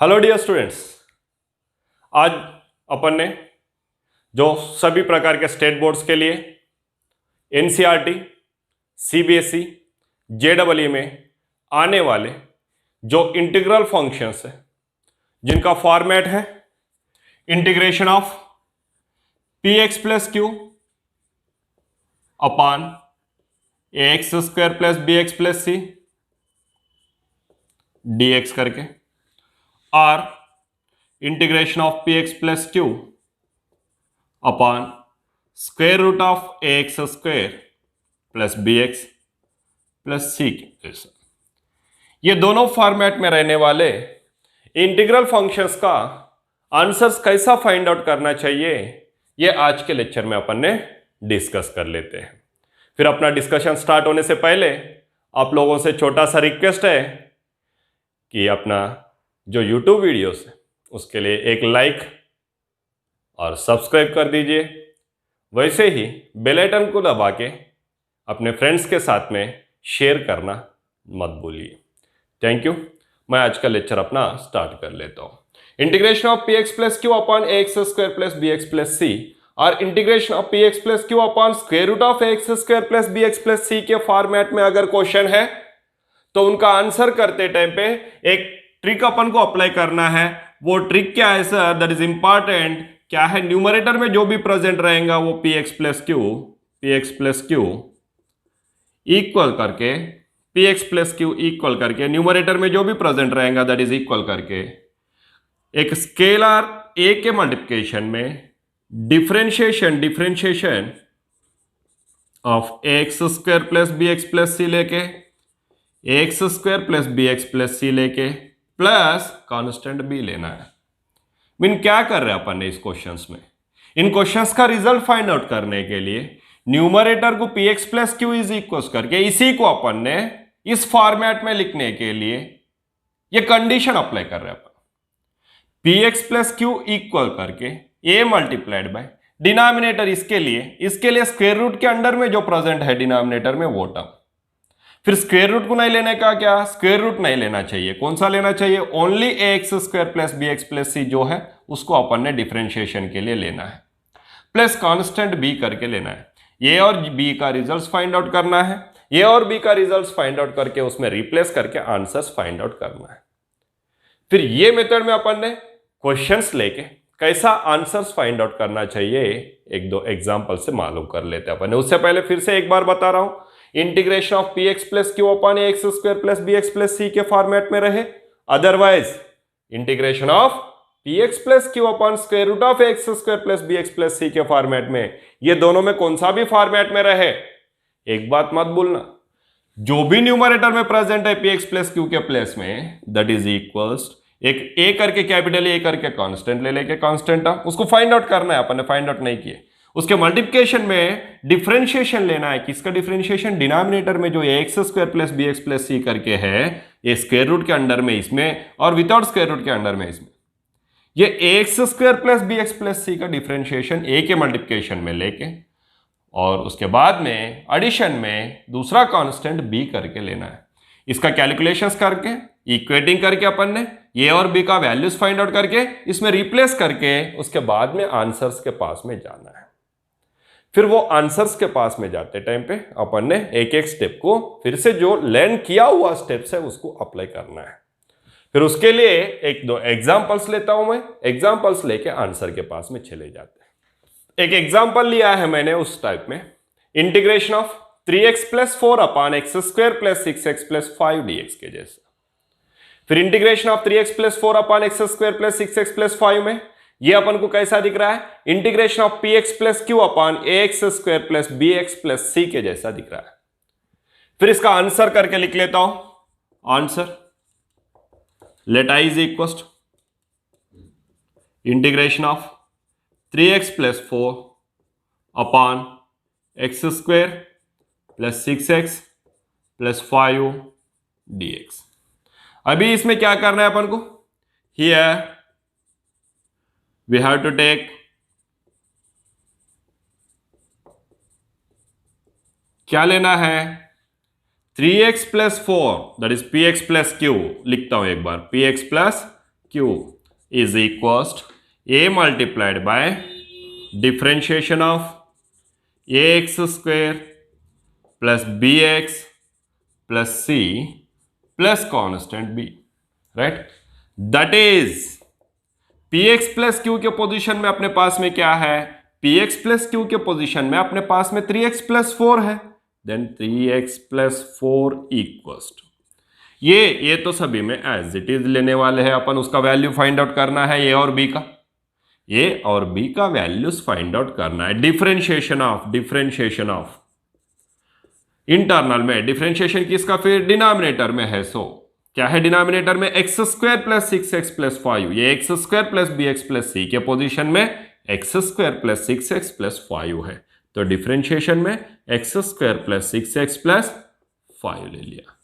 Hello dear students, आज अपन ने जो सभी प्रकार के स्टेट बोर्ड्स के लिए एनसीईआरटी, सीबीएसई, जेईई में आने वाले जो इंटीग्रल फंक्शंस है जिनका फॉर्मेट है integration of P x plus Q upon A x square plus B x plus C D X करके और integration of P x plus Q upon square root of A x square plus B x plus सी के। ये दोनों format में रहने वाले integral functions का answers कैसा फाइंड आउट करना चाहिए, ये आज के लेक्चर में अपन ने डिस्कस कर लेते हैं। फिर अपना डिस्कशन स्टार्ट होने से पहले आप लोगों से छोटा सा रिक्वेस्ट है कि अपना जो YouTube वीडियोस है उसके लिए एक लाइक और सब्सक्राइब कर दीजिए। वैसे ही बेल आइकन को दबा के अपने फ्रेंड्स के साथ में शेयर करना मत भूलिए। Thank you. मैं आज का लेक्चर अपना स्टार्ट कर लेता हूँ। Integration of P x plus Q upon A x square plus B x plus C और integration of P x plus Q upon square root of A x square plus B x plus सी के format में अगर question है तो उनका answer करते time पे एक ट्रिक अपन को अप्लाई करना है। वो ट्रिक क्या है सर? That is important. क्या है? न्यूमरेटर में जो भी प्रेजेंट रहेगा वो P x plus Q equal करके P x plus Q equal करके न्यूमरेटर में जो भी प्रेजेंट रहेगा दैट इज इक्वल करके एक स्केलर ए के मल्टीप्लिकेशन में differentiation of A x square plus B x plus C लेके X square plus B x plus C लेके प्लस कांस्टेंट बी लेना है। मीन क्या कर रहे हैं अपन ने इस क्वेश्चंस में? इन क्वेश्चंस का रिजल्ट फाइंड आउट करने के लिए न्यूमरेटर को P x plus q is equal करके इसी को अपन ने इस फॉर्मेट में लिखने के लिए ये कंडीशन अप्लाई कर रहे हैं अपन। P x plus Q equal करके ए मल्टीप्लाइड बाय डिनोमिनेटर इसके लिए स्क्वायर रूट के अंडर में जो प्रेजेंट है डिनोमिनेटर में वो टर्म। फिर स्क्वायर रूट को नहीं लेने का, क्या स्क्वायर रूट नहीं लेना चाहिए। कौन सा लेना चाहिए? Only A x square plus B x plus C जो है उसको अपन ने डिफरेंशिएशन के लिए लेना है, प्लस कांस्टेंट बी करके लेना है। ए और बी का रिजल्ट्स फाइंड आउट करना है। ए और बी का रिजल्ट्स फाइंड आउट करके उसमें रिप्लेस करके आंसर्स फाइंड आउट करना है। फिर ये मेथड में अपन ने क्वेश्चंस लेके कैसा आंसर्स फाइंड आउट करना चाहिए एक दो एग्जांपल से मालूम कर लेते हैं अपन। उससे पहले फिर से एक बार बता रहा हूं, integration of P x plus Q upon A x square plus B x plus सी के फॉर्मेट में रहे, otherwise integration of P x plus Q upon square root of x square plus B x plus सी के format में, ये दोनों में कौन सा भी फॉर्मेट में रहे, एक बात मत भूलना, जो भी न्यूमरेटर में प्रेजेंट है पी एक्स प्लस क्यू के प्लेस में दैट इज इक्वल्स एक ए करके कैपिटल ए करके कांस्टेंट ले लेके कांस्टेंट उसको फाइंड आउट करना है। अपन ने फाइंड आउट नहीं किए। उसके मल्टीप्लिकेशन में डिफरेंशिएशन लेना है। किसका डिफरेंशिएशन? डिनोमिनेटर में जो X square plus B x plus C करके है ये स्क्वायर रूट के अंडर में इसमें और विदाउट स्क्वायर रूट के अंडर में इसमें, ये x square plus B x plus C का डिफरेंशिएशन ए के मल्टीप्लिकेशन में लेके और उसके बाद में एडिशन में दूसरा कांस्टेंट बी करके लेना है। इसका कैलकुलेशंस करके इक्वेटिंग करके अपन ने ए और बी का वैल्यूज फाइंड आउट करके इसमें रिप्लेस करके उसके बाद में आंसर्स के पास में जाना है। फिर वो आंसर्स के पास में जाते टाइम पे अपन ने एक एक स्टेप को फिर से जो लर्न किया हुआ स्टेप्स है उसको अप्लाई करना है। फिर उसके लिए एक दो एग्जांपल्स लेता हूं मैं, एग्जांपल्स लेके आंसर के पास में चले जाते हैं। एक एग्जांपल लिया है मैंने उस टाइप में, integration of 3x plus 4 upon x square plus 6x plus 5 dx के जैसा। फिर integration of 3x plus 4 upon x square plus 6x plus 5 में ये अपन को कैसा दिख रहा है? Integration of P x plus Q upon A x square plus B x plus सी के जैसा दिख रहा है। फिर इसका आंसर करके लिख लेता हूं। Answer let I is equal integration of 3x plus 4 upon x square plus 6x plus 5 dx। अभी इसमें क्या करना है अपन को? Here we have to take क्या लेना है? 3x plus 4 that is px plus q। लिखता हूं एक बार, px plus q is equal a multiplied by differentiation of A x square plus B x plus c plus constant B, right. That is P x plus Q के position में अपने पास में क्या है, पी एक्स प्लस क्यू के position में अपने पास में 3x प्लस 4 है, then 3x plus 4 equals to ये तो सभी में एज इट इज लेने वाले हैं अपन, उसका वैल्यू फाइंड आउट करना है, ए और बी का, ए और बी का वैल्यूज फाइंड आउट करना है। डिफरेंशिएशन ऑफ इंटरनल में डिफरेंशिएशन किसका, फिर डिनोमिनेटर में है। सो क्या है डिनोमिनेटर में, x square plus 6x plus 5, ये x square plus B x plus सी के पोजिशन में x square plus 6x plus 5 है, तो डिफरेंशिएशन में x square plus 6x plus 5 ले लिया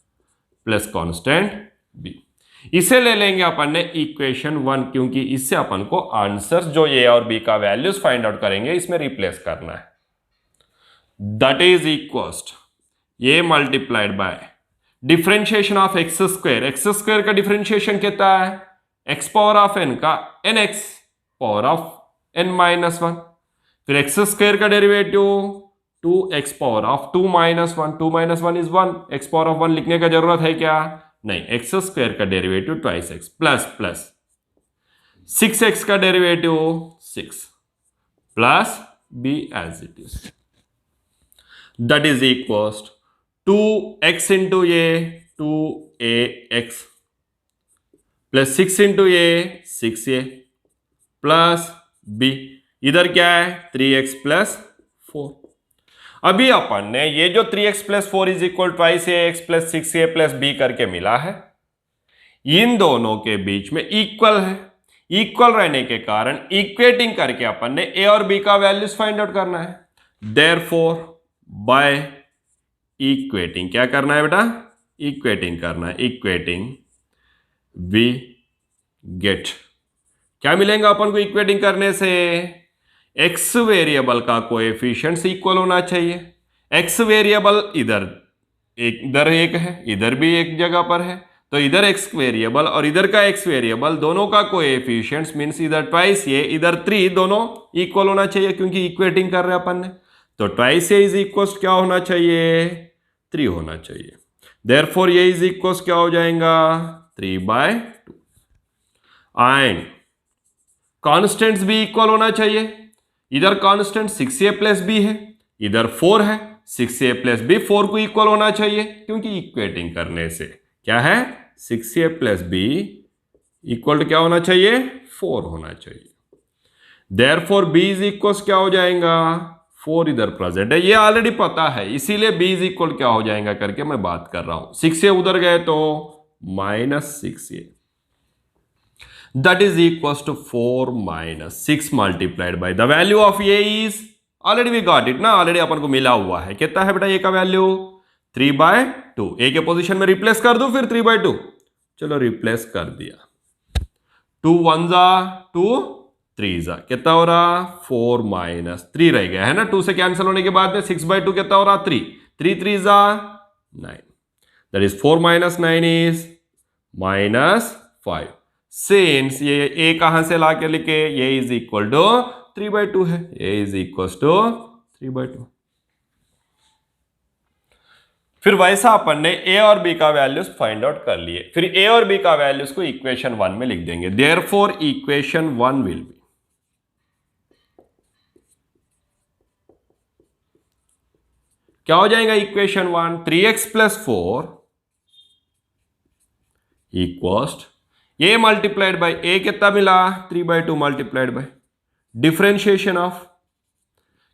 प्लस कांस्टेंट b। इसे ले लेंगे अपन ने इक्वेशन 1, क्योंकि इससे अपन को आंसर जो ए और बी का वैल्यूज फाइंड आउट करेंगे इसमें रिप्लेस करना है। That is equal a multiplied by differentiation of x square का डिफरेंशिएशन कितना है, एक्स पावर ऑफ एन का n x power of n minus 1, फिर एक्स स्क्वायर का derivative 2x power of 2 minus 1, 2 minus 1 is 1, x power of 1 लिखने का जरूरत है क्या, नहीं, एक्स स्क्वायर का derivative twice x plus plus 6x का derivative 6 plus b as it is, that is equal 2x into a 2ax plus 6 into a 6a plus b, इधर क्या है 3x प्लस 4। अभी अपन ने ये जो 3x plus 4 is equal twice A x plus 6a plus b करके मिला है, इन दोनों के बीच में इक्वल है, इक्वल रहने के कारण इक्वेटिंग करके अपन ने a और b का वैल्यूज फाइंड आउट करना है। देयरफॉर बाय इक्वेटिंग क्या करना है बेटा, इक्वेटिंग करना है, इक्वेटिंग वी गेट क्या मिलेगा अपन को इक्वेटिंग करने से, एक्स वेरिएबल का कोएफिशिएंट्स इक्वल होना चाहिए। एक्स वेरिएबल इधर एक है, इधर भी एक जगह पर है, तो इधर एक्स वेरिएबल और इधर का एक्स वेरिएबल दोनों का कोएफिशिएंट्स मींस इधर ट्वाइस ए इधर 3 दोनों इक्वल होना चाहिए, क्योंकि इक्वेटिंग कर रहे हैं अपन ने, तो ट्वाइस ए इज इक्वल क्या होना चाहिए, 3 होना चाहिए। देयरफॉर ये इज इक्वल क्या हो जाएगा 3/2 एंड कॉन्स्टेंट्स भी इक्वल होना चाहिए। इधर कांस्टेंट 6a प्लस बी है, इधर 4 है, 6a प्लस बी 4 को इक्वल होना चाहिए, क्योंकि इक्वेटिंग करने से क्या है 6a प्लस बी इक्वल क्या होना चाहिए 4 होना चाहिए। देयरफॉर b इज इक्वल क्या हो जाएगा 4 इधर प्रेजेंट है, ये ऑलरेडी पता है, इसीलिए b इज इक्वल क्या हो जाएगा करके मैं बात कर रहा हूं। 6a उधर गए तो -6a, that is equals to 4 minus 6 multiplied by the value of a is already we got it ना, ऑलरेडी अपन को मिला हुआ है, कितना है बेटा a का वैल्यू 3/2, a के पोजीशन में रिप्लेस कर दो फिर 3/2, चलो रिप्लेस कर दिया, 2 1 जा 2 3 जा कितना हो रहा 4 माइनस 3 रह गया है ना, 2 से कैंसिल होने के बाद में 6/2 कितना हो रहा 3 3 3 जा 9, that is 4 minus 9 is -5। Since ये a कहां से ला के लिखे, ये इज इक्वल टू 3/2 है, a इज इक्वल टू 3/2। फिर वैसा अपन ने a और b का वैल्यूज फाइंड आउट कर लिए, फिर a और b का वैल्यूज को इक्वेशन 1 में लिख देंगे। देयरफॉर इक्वेशन 1 विल बी क्या हो जाएगा equation 1 3x plus 4 equals a multiplied by a कितना मिला 3/2 मल्टीप्लाइड बाई डिफरेंशिएशन ऑफ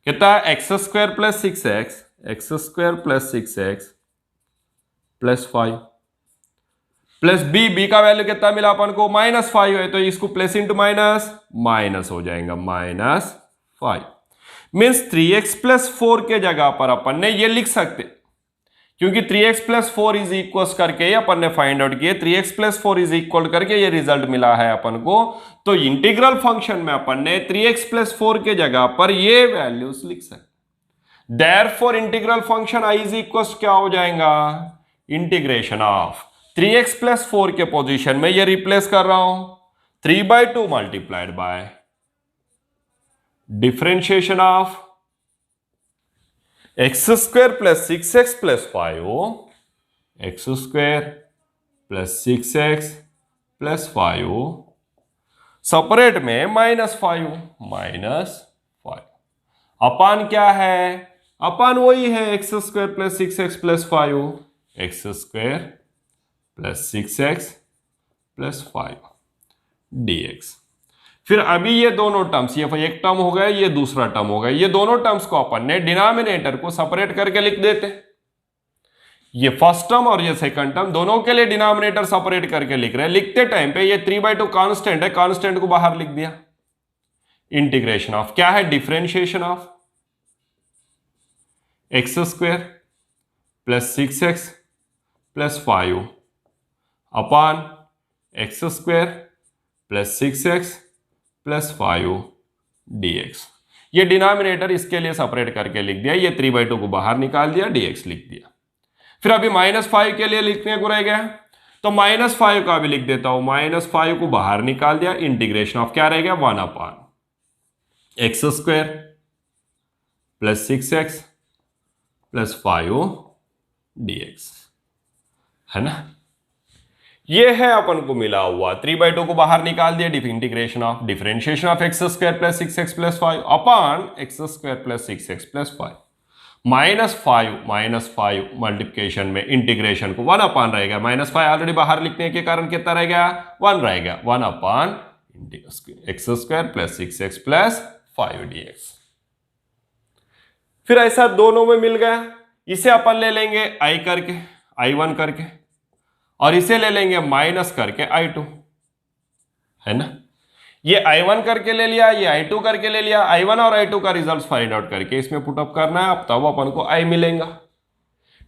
कितना x square plus 6x x square plus 6x plus 5 plus b का वैल्यू कितना मिला अपन को -5 है, तो इसको प्लस इंटू माइनस हो जाएगा -5 मीन्स 3x प्लस 4 के जगह पर अपन ने ये लिख सकते, क्योंकि 3x प्लस 4 इज इक्वल करके अपन ने फाइंड आउट किए, 3x प्लस 4 इज इक्वल करके ये रिजल्ट मिला है अपन को, तो इंटीग्रल फंक्शन में अपन ने 3x प्लस 4 के जगह पर ये वैल्यूज लिख सकते। Therefore integral function i is equal क्या हो जाएगा इंटीग्रेशन ऑफ 3x प्लस 4 के पोजीशन में ये रिप्लेस कर रहा हूं, 3/2 multiplied by differentiation of x square plus 6x plus 5, x square plus 6x plus 5 separate में -5 अपान क्या है, अपान वही है x square plus 6x plus 5, x square plus 6x plus 5 dx। फिर अभी ये दोनों टर्म्स, ये एक टर्म हो गया, ये दूसरा टर्म हो गया, ये दोनों टर्म्स को अपन ने डिनोमिनेटर को सेपरेट करके लिख देते। ये फर्स्ट टर्म और ये सेकंड टर्म दोनों के लिए डिनोमिनेटर सेपरेट करके लिख रहे हैं। लिखते टाइम पे ये 3/2 कांस्टेंट है, कांस्टेंट को बाहर लिख दिया। इंटीग्रेशन ऑफ क्या है, differentiation of x square plus 6x plus 5 upon x square plus 6x plus 5 dx। ये डिनोमिनेटर इसके लिए सेपरेट करके लिख दिया, ये 3/2 को बाहर निकाल दिया, dx लिख दिया। फिर अभी -5 के लिए लिखने को रह गया, तो -5 का भी लिख देता हूं, -5 को बाहर निकाल दिया। इंटीग्रेशन ऑफ क्या रह गया, 1 upon x square plus 6x plus 5 dx, है ना। ये है अपन को मिला हुआ, 3/2 को बाहर निकाल दिया, integration of differentiation of x square plus 6x plus 5 upon x square plus 6x plus 5। -5 multiplication में इंटीग्रेशन को 1 अपान रहेगा, -5 ऑलरेडी बाहर लिखने के कारण कितना रह गया, 1 रहेगा, 1 upon x square plus 6x plus 5 dx। फिर ऐसा दोनों में मिल गया, इसे अपन ले लेंगे i करके, i1 करके, और इसे ले लेंगे माइनस करके i2, है ना। ये i1 करके ले लिया, ये i2 करके ले लिया, i1 और i2 का रिजल्ट फाइंड आउट करके इसमें पुटअप करना है, अब तब अपन को i मिलेगा।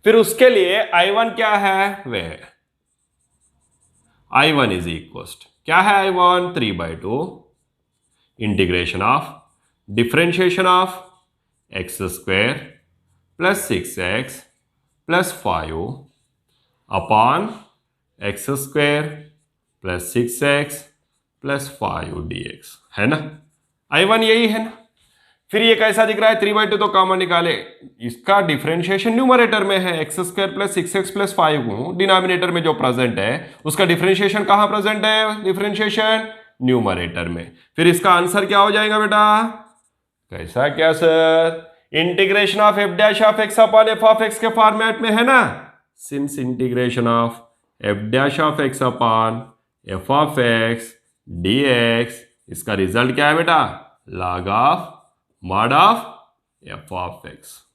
फिर उसके लिए i1 क्या है, वह i1 इज इक्वल क्या है, i1 3/2 integration of differentiation of x square plus 6x plus 5 upon x square plus 6x plus 5 dx, है ना। i1 यही है ना। फिर ये कैसा दिख रहा है, 3/2 तो कॉमन निकाले, इसका डिफरेंशिएशन न्यूमरेटर में है, x square plus 6x plus 5 denominator में जो प्रेजेंट है उसका डिफरेंशिएशन कहां प्रेजेंट है, डिफरेंशिएशन न्यूमरेटर में। फिर इसका आंसर क्या हो जाएगा बेटा, कैसा क्या sir, integration of f dash of x upon f of x के फॉर्मेट में है ना। Since integration of f dash of x upon f of x dx, इसका रिजल्ट क्या है बेटा, log of mod of f of x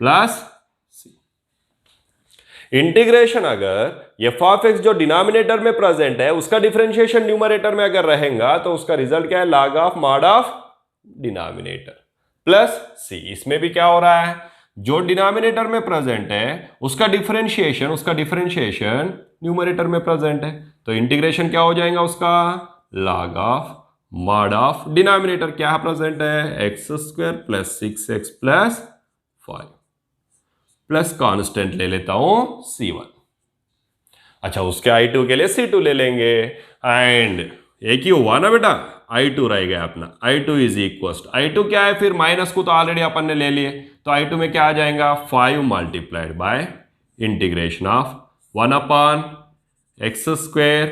plus c. Integration अगर f of x जो डिनोमिनेटर में प्रेजेंट है उसका डिफरेंशिएशन न्यूमरेटर में अगर रहेगा तो उसका रिजल्ट क्या है, log of mod of denominator plus c. इसमें भी क्या हो रहा है, जो डिनोमिनेटर में प्रेजेंट है उसका डिफरेंशिएशन न्यूमरेटर में प्रेजेंट है, तो इंटीग्रेशन क्या हो जाएगा उसका, log of mod of denominator क्या प्रेजेंट है, x square plus 6x plus 5 plus constant ले लेता हूं c1। अच्छा, उसके i2 के लिए c2 ले लेंगे, एंड एक ही हुआ ना बेटा, i2 रह गया अपना, i2 इज इक्वल, i2 क्या है, फिर माइनस को तो ऑलरेडी अपन ने ले लिए, तो i2 में क्या आ जाएगा, 5 multiplied by integration of 1 upon x square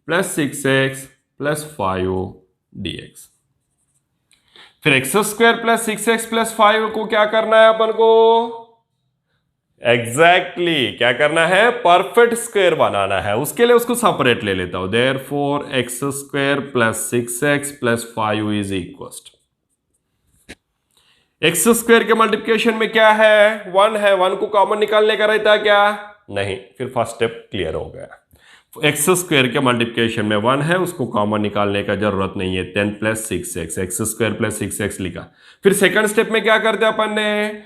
plus 6x plus 5 dx। फिर x square plus 6x plus 5 को क्या करना है अपन को, एग्जैक्टली क्या करना है, परफेक्ट स्क्वायर बनाना है, उसके लिए उसको सेपरेट ले लेता हूं। Therefore x square plus 6x plus 5 is equal, x square के मल्टीप्लिकेशन में क्या है, 1 है, 1 को कॉमन निकालने का रहता है क्या, नहीं। फिर फर्स्ट स्टेप क्लियर हो गया, एक्स स्क्वायर के मल्टीप्लिकेशन में 1 है, उसको कॉमन निकालने का जरूरत नहीं है, 10 plus 6x, x square plus 6x लिखा। फिर सेकंड स्टेप में क्या करते हैं अपन ने,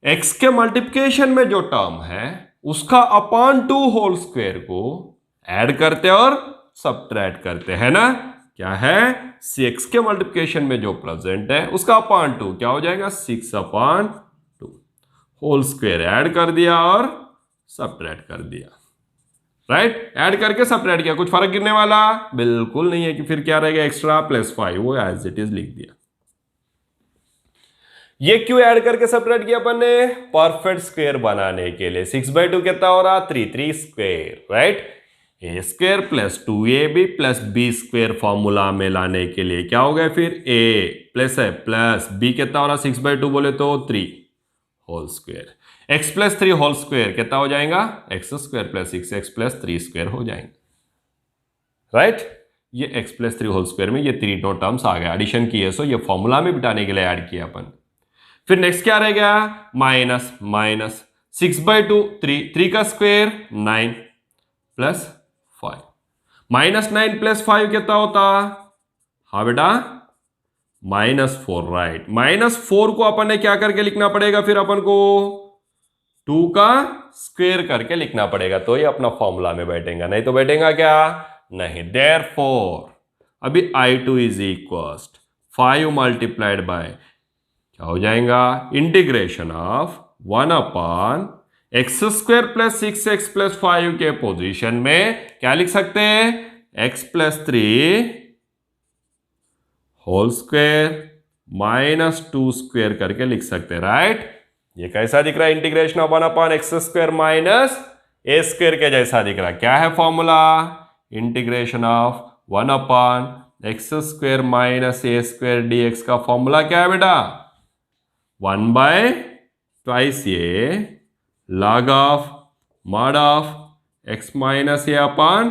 एक्स के मल्टीप्लिकेशन में जो टर्म है उसका अपॉन 2 होल स्क्वायर को ऐड करते और सबट्रैक्ट करते हैं ना। क्या है, 6 के मल्टीप्लिकेशन में जो प्रेजेंट है उसका अपॉन 2 क्या हो जाएगा, 6 अपॉन 2 होल स्क्वायर ऐड कर दिया और सबट्रैक्ट कर दिया। राइट, ऐड करके सेपरेट किया, कुछ फर्क गिरने वाला बिल्कुल नहीं है कि फिर क्या रहेगा एक्स्ट्रा प्लस 5, वो एज इट इज लिख दिया। ये क्यों ऐड करके सेपरेट किया अपन ने? परफेक्ट स्क्वायर बनाने के लिए। 6/2 कितना हो रहा? 3 square, right. A square plus 2ab plus b square formula में लाने के लिए क्या हो गया फिर? ए प्लस है प्लस बी कितना हो रहा? 6/2 बोले तो 3 whole square, x plus 3 whole square कितना हो जाएगा? X square plus 6x plus 3 square हो जाएंगे, राइट। ये एक्स प्लस 3 होल स्क्वायर में ये तीनों टर्म्स आ गया, एडिशन किए सो ये फॉर्मूला में बिठाने के लिए ऐड किया अपन। फिर नेक्स्ट क्या रह गया? माइनस माइनस 6/2 3 का स्क्वायर 9 प्लस 5, -9 प्लस 5 कितना होता? हाँ बेटा -4, राइट। -4 को अपन ने क्या करके लिखना पड़ेगा फिर अपन को? 2 का स्क्वायर करके लिखना पड़ेगा, तो ये अपना फॉर्मूला में बैठेगा, नहीं तो बैठेगा क्या? नहीं। देयरफॉर अभी I2 is equal 5 multiplied by क्या हो जाएगा? Integration of 1 x square plus 6x plus 5 के पोजीशन में क्या लिख सकते हैं? x plus 3 whole square -2 square करके लिख सकते हैं, राइट। ये कैसा दिख रहा है? Integration of 1 x square minus a square के जैसा दिख रहा है। क्या है formula? Integration of 1 x square minus a square dx का फॉर्मूला क्या है बेटा? 1/2 a log of mod of x minus a upon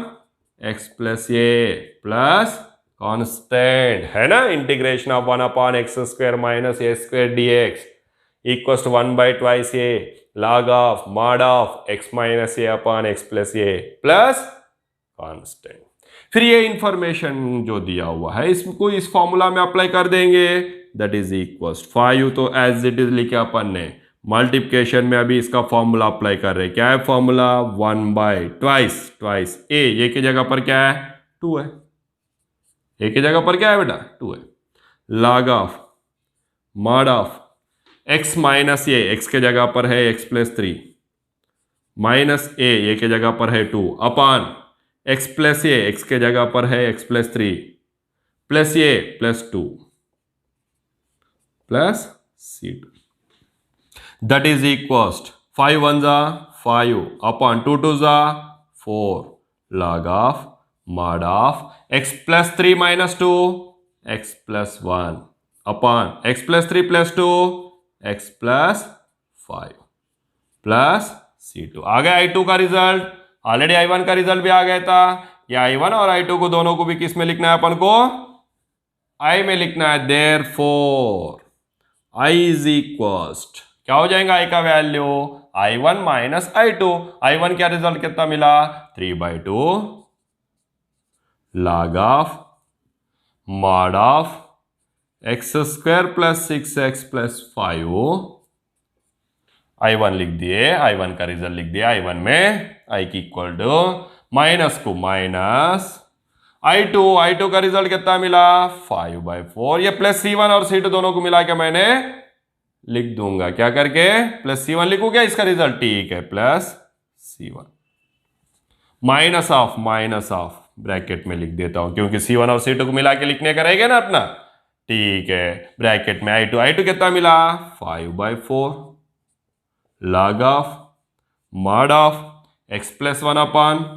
x plus a plus constant है ना। Integration of 1 x square minus a square dx equal to 1/2 a log of mod of x minus a upon x plus a plus constant. फिर ये information जो दिया हुआ है इसको इस फॉर्मूला में अप्लाई कर देंगे, दैट इज इक्वल 5 तो एज इट इज लिखा अपन ने। मल्टीप्लिकेशन में अभी इसका फॉर्मूला अप्लाई कर रहे हैं। क्या है फॉर्मूला? 1/2 ए, ये की जगह पर क्या है? 2 है। ए की जगह पर क्या है बेटा? 2 है। Log of mod of x minus A, x के जगह पर है एक्स प्लस 3 माइनस ए के जगह पर है 2 अपॉन एक्स प्लस ए, एक्स के जगह पर है x plus 3 plus a plus 2 plus c2, that is equal 5 1 जा 5 अपॉन 2 2 जा 4 log of mod of x plus 3 minus 2 x plus 1 upon x plus 3 plus 2 x plus 5 plus c2। आ गया I2 का result. Already I1 का result भी आ गया था। या I1 और I2 को दोनों को भी किस में लिखना है अपन को? I में लिखना है। देयरफॉर I इज इक्वल क्या हो जाएगा? I का value I1 minus I2। I1 क्या रिजल्ट कितना मिला? 3/2 log of mod of x square plus 6x plus 5। I1 लिख दिए, I1 का रिजल्ट लिख दिया। I1 में I की इक्वल टू माइनस को माइनस I2 का रिजल्ट कितना मिला? 5/4। ये प्लस C1 और C2 दोनों को मिला के मैंने लिख दूंगा, क्या करके? प्लस C1 लिखू क्या इसका रिजल्ट? ठीक है, plus C1 minus of bracket में लिख देता हूं क्योंकि C1 और C2 को मिला के लिखने का रहेगा ना अपना। ठीक है, ब्रैकेट में I2 कितना मिला? 5/4 log of mod of x plus 1 upon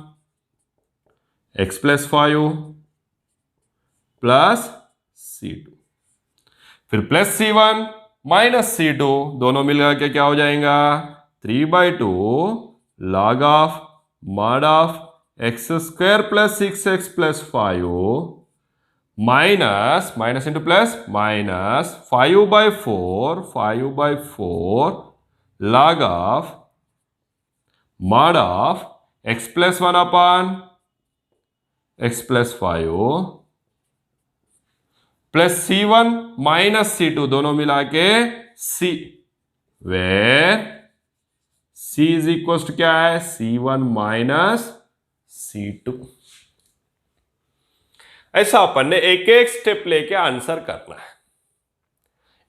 x plus 5 plus C2, फिर प्लस C1 माइनस C2 दोनों मिलकर के क्या हो जाएगा? 3/2 log of mod of x square plus 6x plus 5 minus into plus minus 5/4 log of mod of x plus 1 upon x plus 5 plus C1 minus C2 दोनों मिला के C, where C is equal to क्या है? C1 minus C2। ऐसा अपन ने एक एक step लेके आंसर करना है।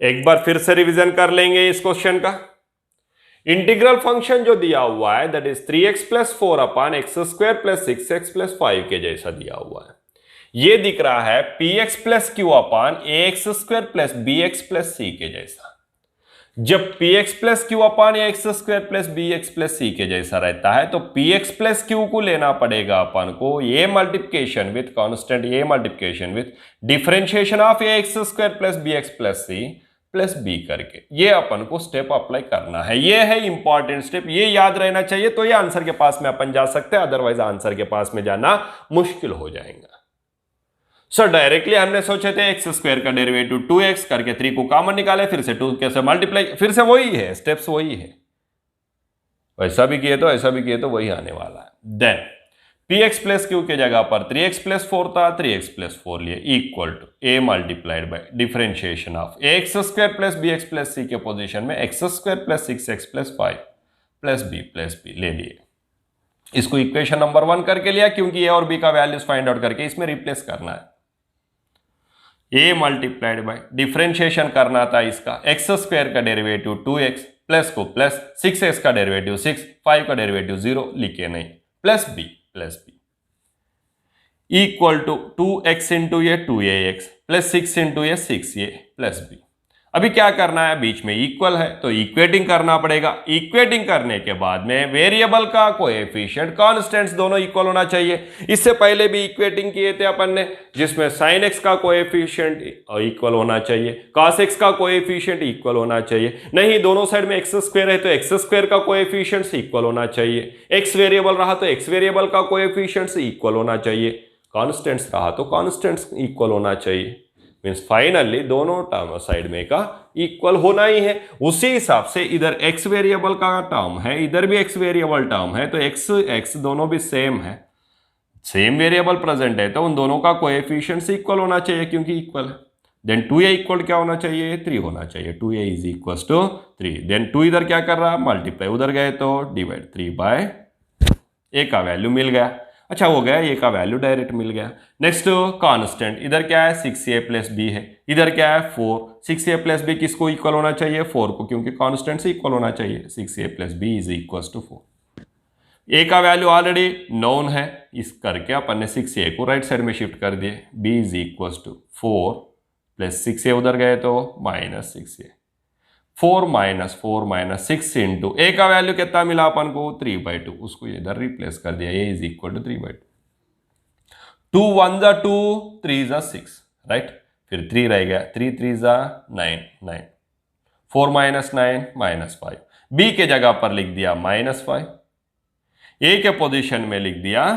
एक बार फिर से रिवीजन कर लेंगे इस क्वेश्चन का। इंटीग्रल फंक्शन जो दिया हुआ है that is 3x plus 4 upon x square plus 6x plus 5 के जैसा दिया हुआ है। ये दिख रहा है px plus q upon a x square plus B x plus सी के जैसा। जब px plus q upon x square plus B x plus सी के जैसा रहता है तो px प्लस क्यू को लेना पड़ेगा अपन को ये मल्टीप्लिकेशन विथ कांस्टेंट, ये multiplication with differentiation of A x square plus B x plus c plus b करके ये अपन को स्टेप अप्लाई करना है। ये है इंपॉर्टेंट स्टेप, ये याद रहना चाहिए तो ये आंसर के पास में अपन जा सकते हैं, अदरवाइज आंसर के पास में जाना मुश्किल हो जाएगा। सो डायरेक्टली हमने सोचे थे एक्स स्क्वायर का डेरिवेटिव 2x करके 3 को कॉमन निकाले, फिर से 2 कैसे मल्टीप्लाई, फिर से वही है, स्टेप्स वही है, वैसा भी किए तो ऐसा भी किए तो वही आने वाला है। देन px प्लस क्यू के जगह पर 3x प्लस 4 था, 3x प्लस 4 लिए equal to a multiplied by differentiation of x square plus B x plus सी के पोजीशन में x square plus 6x plus 5 plus b ले लिए। इसको इक्वेशन नंबर 1 करके लिया क्योंकि a और b का वैल्यूज फाइंड आउट करके इसमें रिप्लेस करना है। a मल्टीप्लाइड बाय डिफरेंशिएशन करना था इसका एक्स स्क्वायर का डेरिवेटिव 2x प्लस को प्लस 6x का डेरिवेटिव 6, 5 का डेरिवेटिव 0 लिखे नहीं, plus b equal to 2x into ये 2ax प्लस 6 इंटू ये 6a प्लस b। अभी क्या करना है, बीच में इक्वल है तो इक्वेटिंग करना पड़ेगा। इक्वेटिंग करने के बाद में वेरिएबल का कोएफिशिएंट कांस्टेंट्स दोनों इक्वल होना चाहिए। इससे पहले भी इक्वेटिंग किए थे अपन ने जिसमें sin x का कोएफिशिएंट इक्वल होना चाहिए, cos x का कोएफिशिएंट इक्वल होना चाहिए। नहीं, दोनों साइड में एक्स स्क्वायर है तो एक्स स्क्वायर का कोएफिशिएंट इक्वल होना चाहिए। x वेरिएबल रहा तो x वेरिएबल का कोएफिशिएंट इक्वल होना चाहिए, कांस्टेंट्स रहा तो कांस्टेंट्स इक्वल होना चाहिए। मीन्स फाइनली दोनों टर्म साइड में का इक्वल होना ही है। उसी हिसाब से इधर x वेरिएबल का टर्म है, इधर भी x वेरिएबल टर्म है, तो x दोनों भी सेम है, सेम वेरिएबल प्रेजेंट है तो उन दोनों का कोएफिशिएंट इक्वल होना चाहिए क्योंकि इक्वल है। देन 2a इक्वल क्या होना चाहिए, 3 होना चाहिए, 2a is equal to 3। Then 2 इधर क्या कर रहा है, मल्टीप्लाई, उधर गए तो डिवाइड, 3 बाय a का वैल्यू मिल गया। अच्छा हो गया, ए का वैल्यू डायरेक्ट मिल गया। नेक्स्ट कांस्टेंट, इधर क्या है 6a प्लस बी है, इधर क्या है 4, 6a प्लस बी किसको इक्वल होना चाहिए, 4 को, क्योंकि कांस्टेंट से इक्वल होना चाहिए। 6a plus b is equal to 4। A का वैल्यू ऑलरेडी नोन है, इस करके अपन ने 6a को राइट साइड में शिफ्ट कर दिए। b is equal to 4 plus 6a, उधर गए तो माइनस 6a, 4 माइनस 6 इंटू ए का वैल्यू कितना मिला अपन को 3/2, उसको इधर रिप्लेस कर दिया, ए इज इक्वल टू 3/2। 2 1 जा 2, 3 जा 6, राइट, फिर 3 रह गया, 3 3 जा 9, 4 माइनस 9 माइनस 5, बी के जगह पर लिख दिया -5, ए के पोजीशन में लिख दिया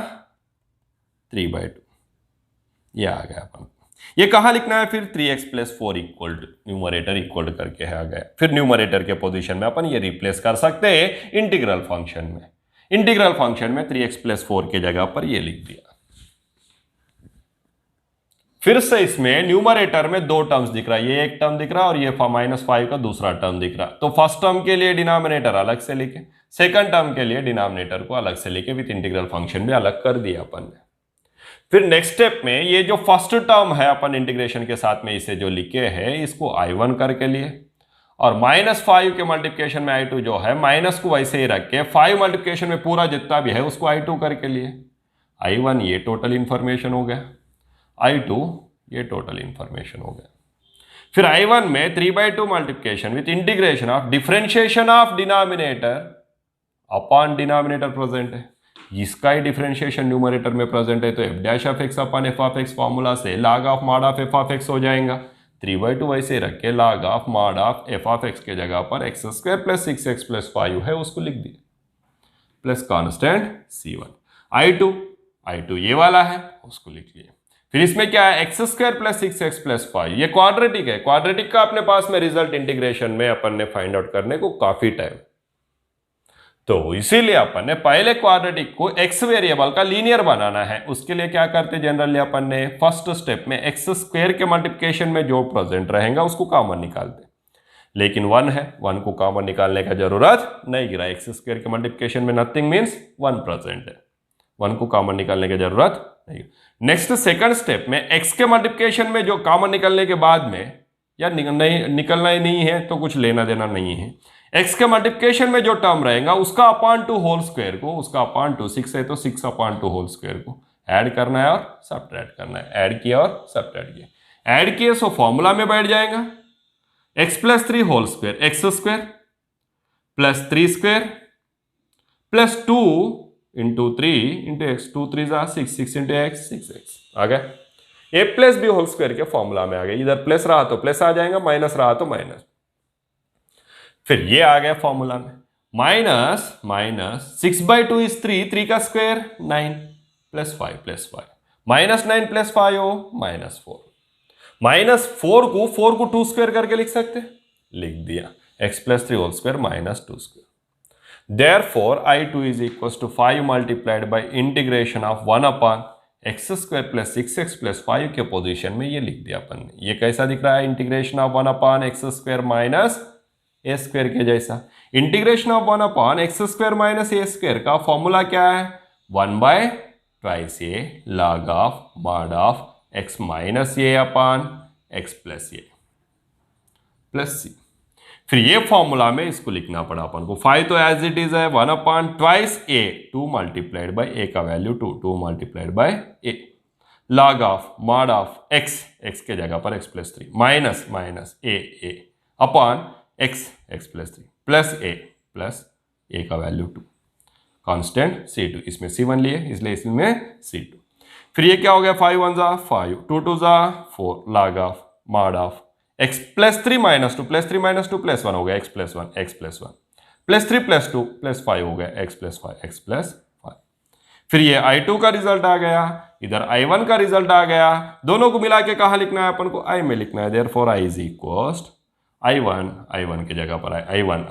3/2, ये आ गया अपन। ये कहाँ लिखना है फिर, 3x plus 4 equal to numerator equal करके आ गया। फिर न्यूमरेटर के पोजीशन में अपन ये रिप्लेस कर सकते हैं इंटीग्रल फंक्शन में। इंटीग्रल फंक्शन में 3x प्लस 4 के जगह पर ये लिख दिया। फिर से इसमें न्यूमरेटर में 2 टर्म्स दिख रहा है, ये एक टर्म दिख रहा है और ये -5 का दूसरा टर्म दिख रहा है। तो फर्स्ट टर्म के लिए डिनोमिनेटर अलग से लिखे, सेकंड टर्म के लिए डिनोमिनेटर को अलग से लिखे, विथ इंटीग्रल फंक्शन भी अलग कर दिया अपन ने। फिर नेक्स्ट स्टेप में ये जो फर्स्ट टर्म है अपन इंटीग्रेशन के साथ में इसे जो लिखे हैं इसको I1 करके लिए, और -5 के मल्टीप्लिकेशन में I2 जो है माइनस को वैसे ही रख के 5 मल्टीप्लिकेशन में पूरा जितना भी है उसको I2 करके लिए। I1 ये टोटल इंफॉर्मेशन हो गया, I2 ये टोटल इंफॉर्मेशन हो गया। फिर I1 में 3/2 multiplication with integration of differentiation of denominator upon denominator present है, इसका ही डिफरेंशिएशन न्यूमरेटर में प्रेजेंट है, तो f dash of x upon f of x formula से log of mod of f of x हो जाएगा। 3/2 वैसे रख के log of mod of f of x के जगह पर x square plus 6x plus 5 है उसको लिख दिया, प्लस कांस्टेंट c1। I2 ये वाला है उसको लिख लिया। फिर इसमें क्या है, x square plus 6x plus 5, ये क्वाड्रेटिक है, क्वाड्रेटिक का अपने पास में रिजल्ट इंटीग्रेशन में अपन ने फाइंड आउट करने को काफी टाइम, तो इसीलिए अपन ने पहले क्वाड्रेटिक को x वेरिएबल का लीनियर बनाना है। उसके लिए क्या करते जनरली अपन ने फर्स्ट स्टेप में x स्क्वायर के मल्टीप्लिकेशन में जो प्रेजेंट रहेगा उसको कॉमन निकालते, लेकिन 1 है, 1 को कॉमन निकालने का जरूरत नहीं गिरा। x स्क्वायर के मल्टीप्लिकेशन में नथिंग मीन्स 1 प्रेजेंट है, 1 को कॉमन निकालने की जरूरत नहीं। नेक्स्ट सेकंड स्टेप में x के मल्टीप्लिकेशन में जो कॉमन निकालने के बाद में या निकलना ही नहीं है तो कुछ लेना देना नहीं है। x के मल्टीप्लिकेशन में जो टर्म रहेगा उसका अपॉन टू होल स्क्वायर को, उसका अपॉन टू 6 है तो 6 अपॉन टू होल स्क्वायर को ऐड करना है और सब्ट्रैक्ट करना है। ऐड किया और सब्ट्रैक्ट किया, ऐड किए सो फॉर्मूला में बैठ जाएगा x plus 3 whole square, x square plus 3 square plus 2 into 3 into x, 2 3 जा 6, 6 इंटू एक्स 6x आ गया। a plus b whole square के फॉर्मूला में आ गया, इधर प्लस रहा तो प्लस आ जाएगा, माइनस रहा तो माइनस। फिर ये आ गया फॉर्मूला में, माइनस माइनस 6/2 इज 3, 3 का स्क्वायर 9 प्लस 5 माइनस 9 प्लस 5 हो -4, -4 को 2 स्क्वायर करके लिख सकते, लिख दिया x plus 3 whole square minus 2 square. Therefore, I2 is equals to 5 multiplied by integration of 1 upon x square plus 6x plus 5 के पोजीशन में ये लिख दिया अपन ने। ये कैसा दिख रहा है? Integration of 1 upon x square minus a square के जैसा। Integration of 1 upon x square minus a square का फॉर्मूला क्या है? 1/2 log of mod of x minus a upon x plus a plus c. फिर ये फॉर्मूला में इसको लिखना पड़ा अपन को, 5 तो एज इट इज है 1/2 a, 2 मल्टीप्लाइड बाई ए का value 2 multiplied by A log of mod of x के जगह पर x plus 3 minus minus a upon x plus 3 plus a का वैल्यू 2, कांस्टेंट C2, इसमें C1 लिए इसलिए इसमें C2। फिर ये क्या हो गया? 5 1 जा 5, 2 2 जा 4 log of mod of x plus 3 minus 2 plus 3 minus 2 plus 1 हो गया x plus 1 plus 3 plus 2 plus 5 हो गया x प्लस 5। फिर ये I2 का रिजल्ट आ गया, इधर I1 का रिजल्ट आ गया, दोनों को मिला के कहाँ लिखना है अपन को? I में लिखना है। Therefore I is equal I1 की जगह पर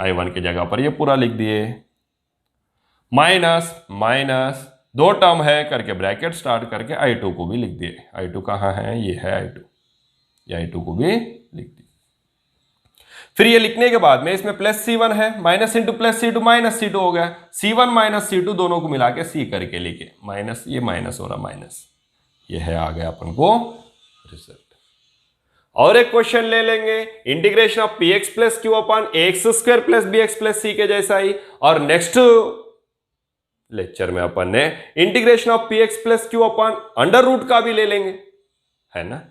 I1 की जगह पर ये पूरा लिख दिए, माइनस माइनस 2 टर्म है करके ब्रैकेट स्टार्ट करके I2 को भी लिख दिए। I2 कहाँ है? ये है I2, ये I2 को भी लिख दी। फिर ये लिखने के बाद में इसमें प्लस C1 है, minus into plus C2 minus C2 हो गया, C1 माइनस C2 दोनों को मिला के C करके लिखे, माइनस ये माइनस हो रहा माइनस, ये है आ गया अपन को रिजल्ट। और एक क्वेश्चन ले लेंगे, integration of px plus Q upon ax square plus bx plus c के जैसा ही। और नेक्स्ट लेक्चर में अपन ने integration of px plus Q upon under root का भी ले लेंगे, है ना।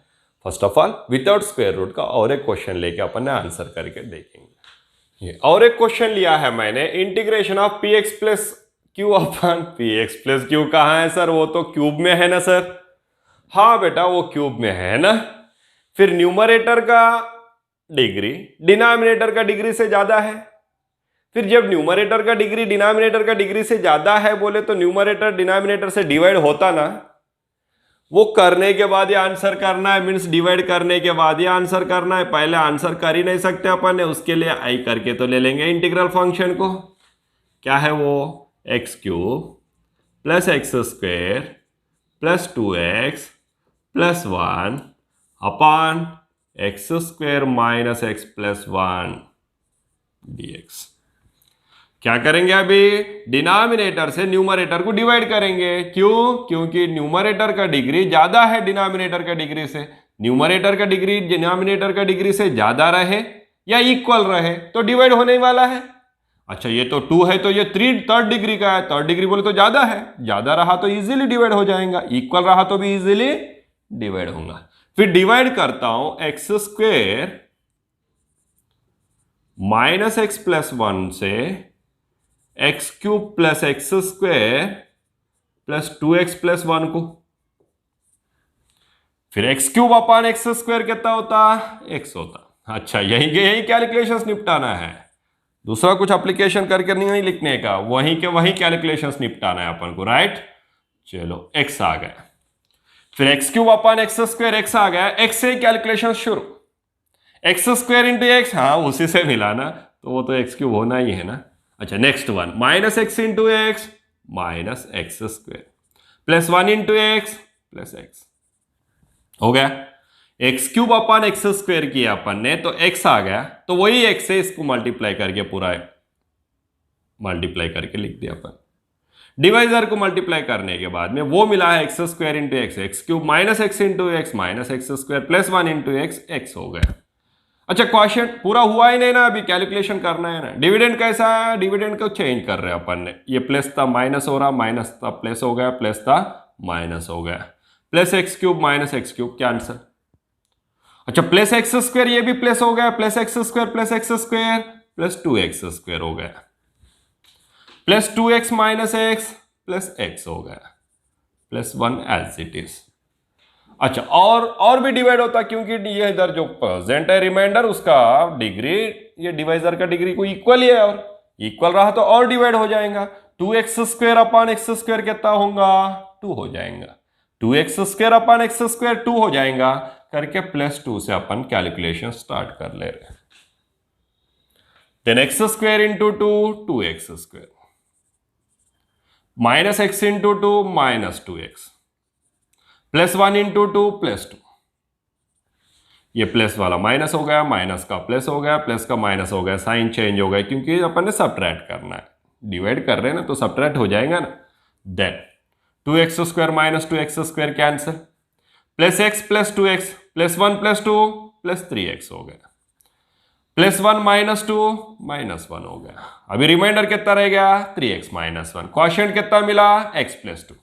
First of all without square root का और एक क्वेश्चन लेके अपन ने आंसर करके देखेंगे। ये और एक क्वेश्चन लिया है मैंने, integration of px plus Q upon px plus Q कहाँ है सर? वो तो क्यूब में है ना सर? हाँ बेटा वो क्यूब में है ना। फिर न्यूमरेटर का डिग्री डिनोमिनेटर का डिग्री से ज्यादा है। फिर जब न्यूमरेटर का डिग्री डिनोमिनेटर का डिग्री से ज्यादा है बोले तो न्यूमरेटर डिनोमिनेटर से डिवाइड होता ना, वो करने के बाद ये आंसर करना है, मीन्स डिवाइड करने के बाद ये आंसर करना है। पहले आंसर कर ही नहीं सकते अपन ने, उसके लिए आई करके तो ले लेंगे इंटीग्रल फंक्शन को। क्या है वो? X cube plus x square plus 2x plus 1 upon x square minus x plus 1 dx। क्या करेंगे अभी? डिनोमिनेटर से न्यूमरेटर को डिवाइड करेंगे। क्यों? क्योंकि न्यूमरेटर का डिग्री ज्यादा है डिनोमिनेटर का डिग्री से। न्यूमरेटर का डिग्री डिनोमिनेटर का डिग्री से ज्यादा रहे या इक्वल रहे तो डिवाइड होने वाला है। अच्छा ये तो 2 है तो ये 3 डिग्री का है, 3rd डिग्री बोले तो ज्यादा है, ज्यादा रहा तो इजीली डिवाइड हो जाएगा, इक्वल रहा तो भी इजीली डिवाइड होगा। फिर डिवाइड करता हूं x square minus x plus 1 से x cube plus x square plus 2x plus 1 को। फिर x cube upon x square कितना होता? x होता। अच्छा यही कैलकुलेशंस निपटाना है, दूसरा कुछ एप्लीकेशन करके नहीं लिखने का, वहीं के वहीं कैलकुलेशंस निपटाना है अपन को, राइट। चलो x आ गया, फिर x cube upon x square x आ गया, x से कैलकुलेशन शुरू, एक्स स्क्वायर इंटू एक्स, हाँ उसी से मिलाना तो वो तो एक्स क्यूब होना ही है ना। अच्छा next one, minus x into x minus x square plus 1 into x plus x हो गया। X cube upon x square किया अपन ने तो एक्स आ गया, तो वही एक्स से इसको मल्टीप्लाई करके पूरा मल्टीप्लाई करके लिख दिया अपन। डिवाइजर को मल्टीप्लाई करने के बाद में वो मिला है x square into x, x cube minus x into x minus x square plus 1 into x, x हो गया। अच्छा, क्वेश्चन पूरा हुआ ही नहीं ना, अभी कैलकुलेशन करना है ना। डिविडेंड कैसा है, डिविडेंड को चेंज कर रहे हैं अपन ने, ये प्लस था माइनस हो रहा, माइनस था प्लस हो गया, प्लस था माइनस हो गया, plus x cube minus x cube, क्या आंसर। अच्छा, प्लस एक्स स्क्वायर ये भी प्लस हो गया, plus x square plus 2x square हो गया, plus 2x minus x plus x हो गया, प्लस 1 एज इट इज। अच्छा, और भी डिवाइड होता, क्योंकि ये इधर जो प्रेजेंट है रिमाइंडर, उसका डिग्री, ये डिवाइजर का डिग्री को इक्वल ही है, और इक्वल रहा तो और डिवाइड हो जाएगा। 2x square upon x square कितना होगा, 2 हो जाएगा, 2x square upon x square 2 हो जाएगा करके प्लस 2 से अपन कैलकुलेशन स्टार्ट कर ले रहे हैं। Then x square into 2 2x square minus x into 2 minus 2x plus 1 into 2 plus 2, ये प्लस वाला माइनस हो गया, माइनस का प्लस हो गया, प्लस का माइनस हो गया, साइन चेंज हो गया, क्योंकि अपन ने सबट्रैक्ट करना है, डिवाइड कर रहे हैं ना तो सबट्रैक्ट हो जाएगा ना। Then 2x square minus 2x square cancel, plus x plus 2x plus 1 plus 2 plus 3x हो गया, प्लस 1 माइनस 2 माइनस 1 हो गया। अभी रिमाइंडर कितना रह गया, 3x माइनस 1। क्वोशिएंट कितना मिला, x प्लस 2।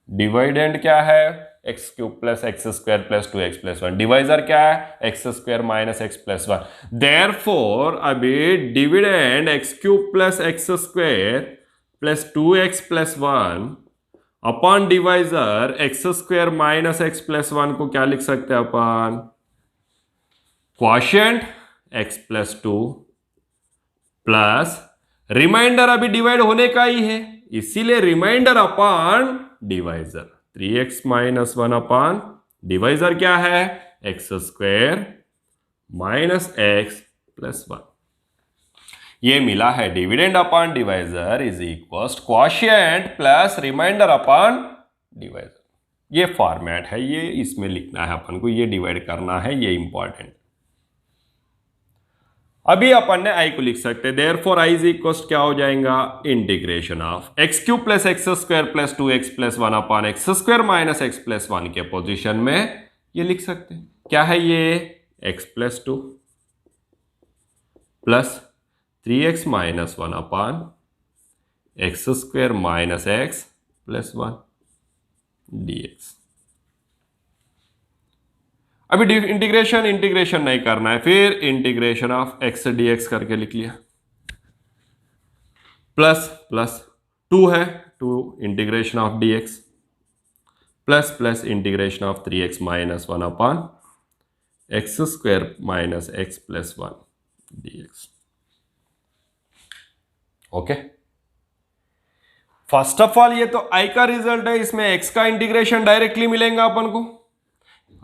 डिवाइडेंड क्या है, x cube plus x square plus 2x plus 1। Divisor क्या है, x square minus x plus 1। Therefore अभी dividend x cube plus x square plus 2x plus 1 upon divisor x square minus x plus 1 को क्या लिख सकते हैं अपन, quotient x plus 2 plus reminder अभी डिवाइड होने का ही है, इसीलिए reminder upon divisor 3x minus 1 upon divisor क्या है, x square minus x plus 1। ये मिला है dividend upon divisor is equal quotient plus remainder upon divisor. ये फॉर्मेट है, ये इसमें लिखना है अपन को, ये डिवाइड करना है, ये इंपॉर्टेंट। अभी अपन ने आई को लिख सकते हैं, देयरफॉर आई इज इक्वल क्या हो जाएगा, integration of x cube plus x square plus 2x plus 1 upon x square minus x plus 1 के पोजीशन में ये लिख सकते हैं। क्या है ये, x plus 2 plus 3x minus 1 upon x square minus x plus 1 dx। अभी इंटीग्रेशन नहीं करना है, फिर इंटीग्रेशन ऑफ x dx करके लिख लिया, प्लस प्लस 2 है, 2 integration of dx plus plus integration of 3x minus 1 upon x square minus x plus 1 dx। Okay, first of all ये तो i का रिजल्ट है, इसमें x का इंटीग्रेशन डायरेक्टली मिलेगा अपन को,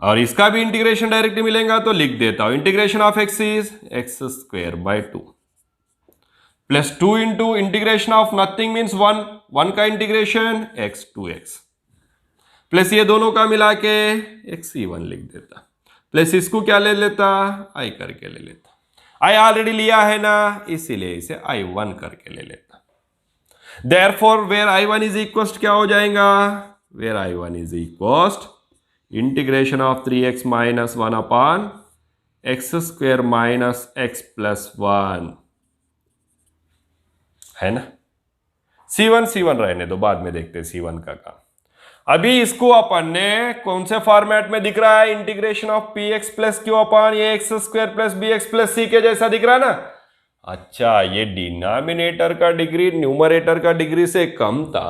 और इसका भी इंटीग्रेशन डायरेक्टली मिलेगा, तो लिख देता हूं integration of x is x square by 2 plus 2 into integration of nothing means 1 का इंटीग्रेशन x 2x प्लस ये दोनों का मिला के x c1 लिख देता, प्लस इसको क्या ले लेता, i करके ले लेता, i ऑलरेडी लिया है ना, इसीलिए इसे i1 करके ले लेता। Therefore where i1 is equal क्या हो जाएगा, where i1 is equal integration of 3x minus 1 upon x square minus x plus 1 है ना। c1 रहने दो, बाद में देखते हैं c1 का काम। अभी इसको अपन ने कौन से फॉर्मेट में दिख रहा है, integration of px plus Q upon ये x square plus bx plus c के जैसा दिख रहा है ना। अच्छा, ये डिनोमिनेटर का डिग्री न्यूमरेटर का डिग्री से कम था,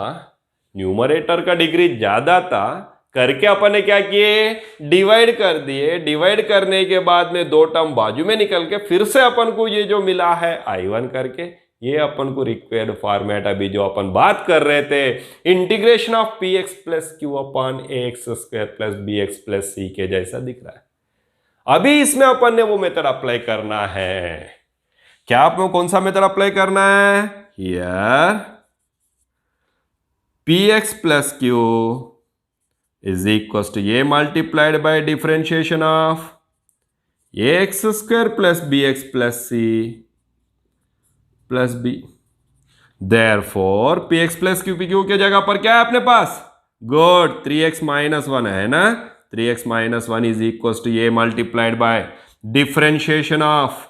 न्यूमरेटर का डिग्री ज्यादा था, करके अपन ने क्या किए, डिवाइड कर दिए। डिवाइड करने के बाद में दो टर्म बाजू में निकल के फिर से अपन को ये जो मिला है i1 करके, ये अपन को रिक्वायर्ड फॉर्मेट अभी जो अपन बात कर रहे थे, integration of px plus Q upon ax square plus bx plus c के जैसा दिख रहा है। अभी इसमें अपन ने वो मेथड अप्लाई करना है, क्या आपको कौन सा मेथड अप्लाई करना है, here px plus Q is equals to a multiplied by differentiation of ax square plus bx plus c plus b। therefore px plus q के जगह पर क्या है अपने पास, गुड 3x माइनस 1 है ना, 3x minus 1 is equals to a multiplied by differentiation of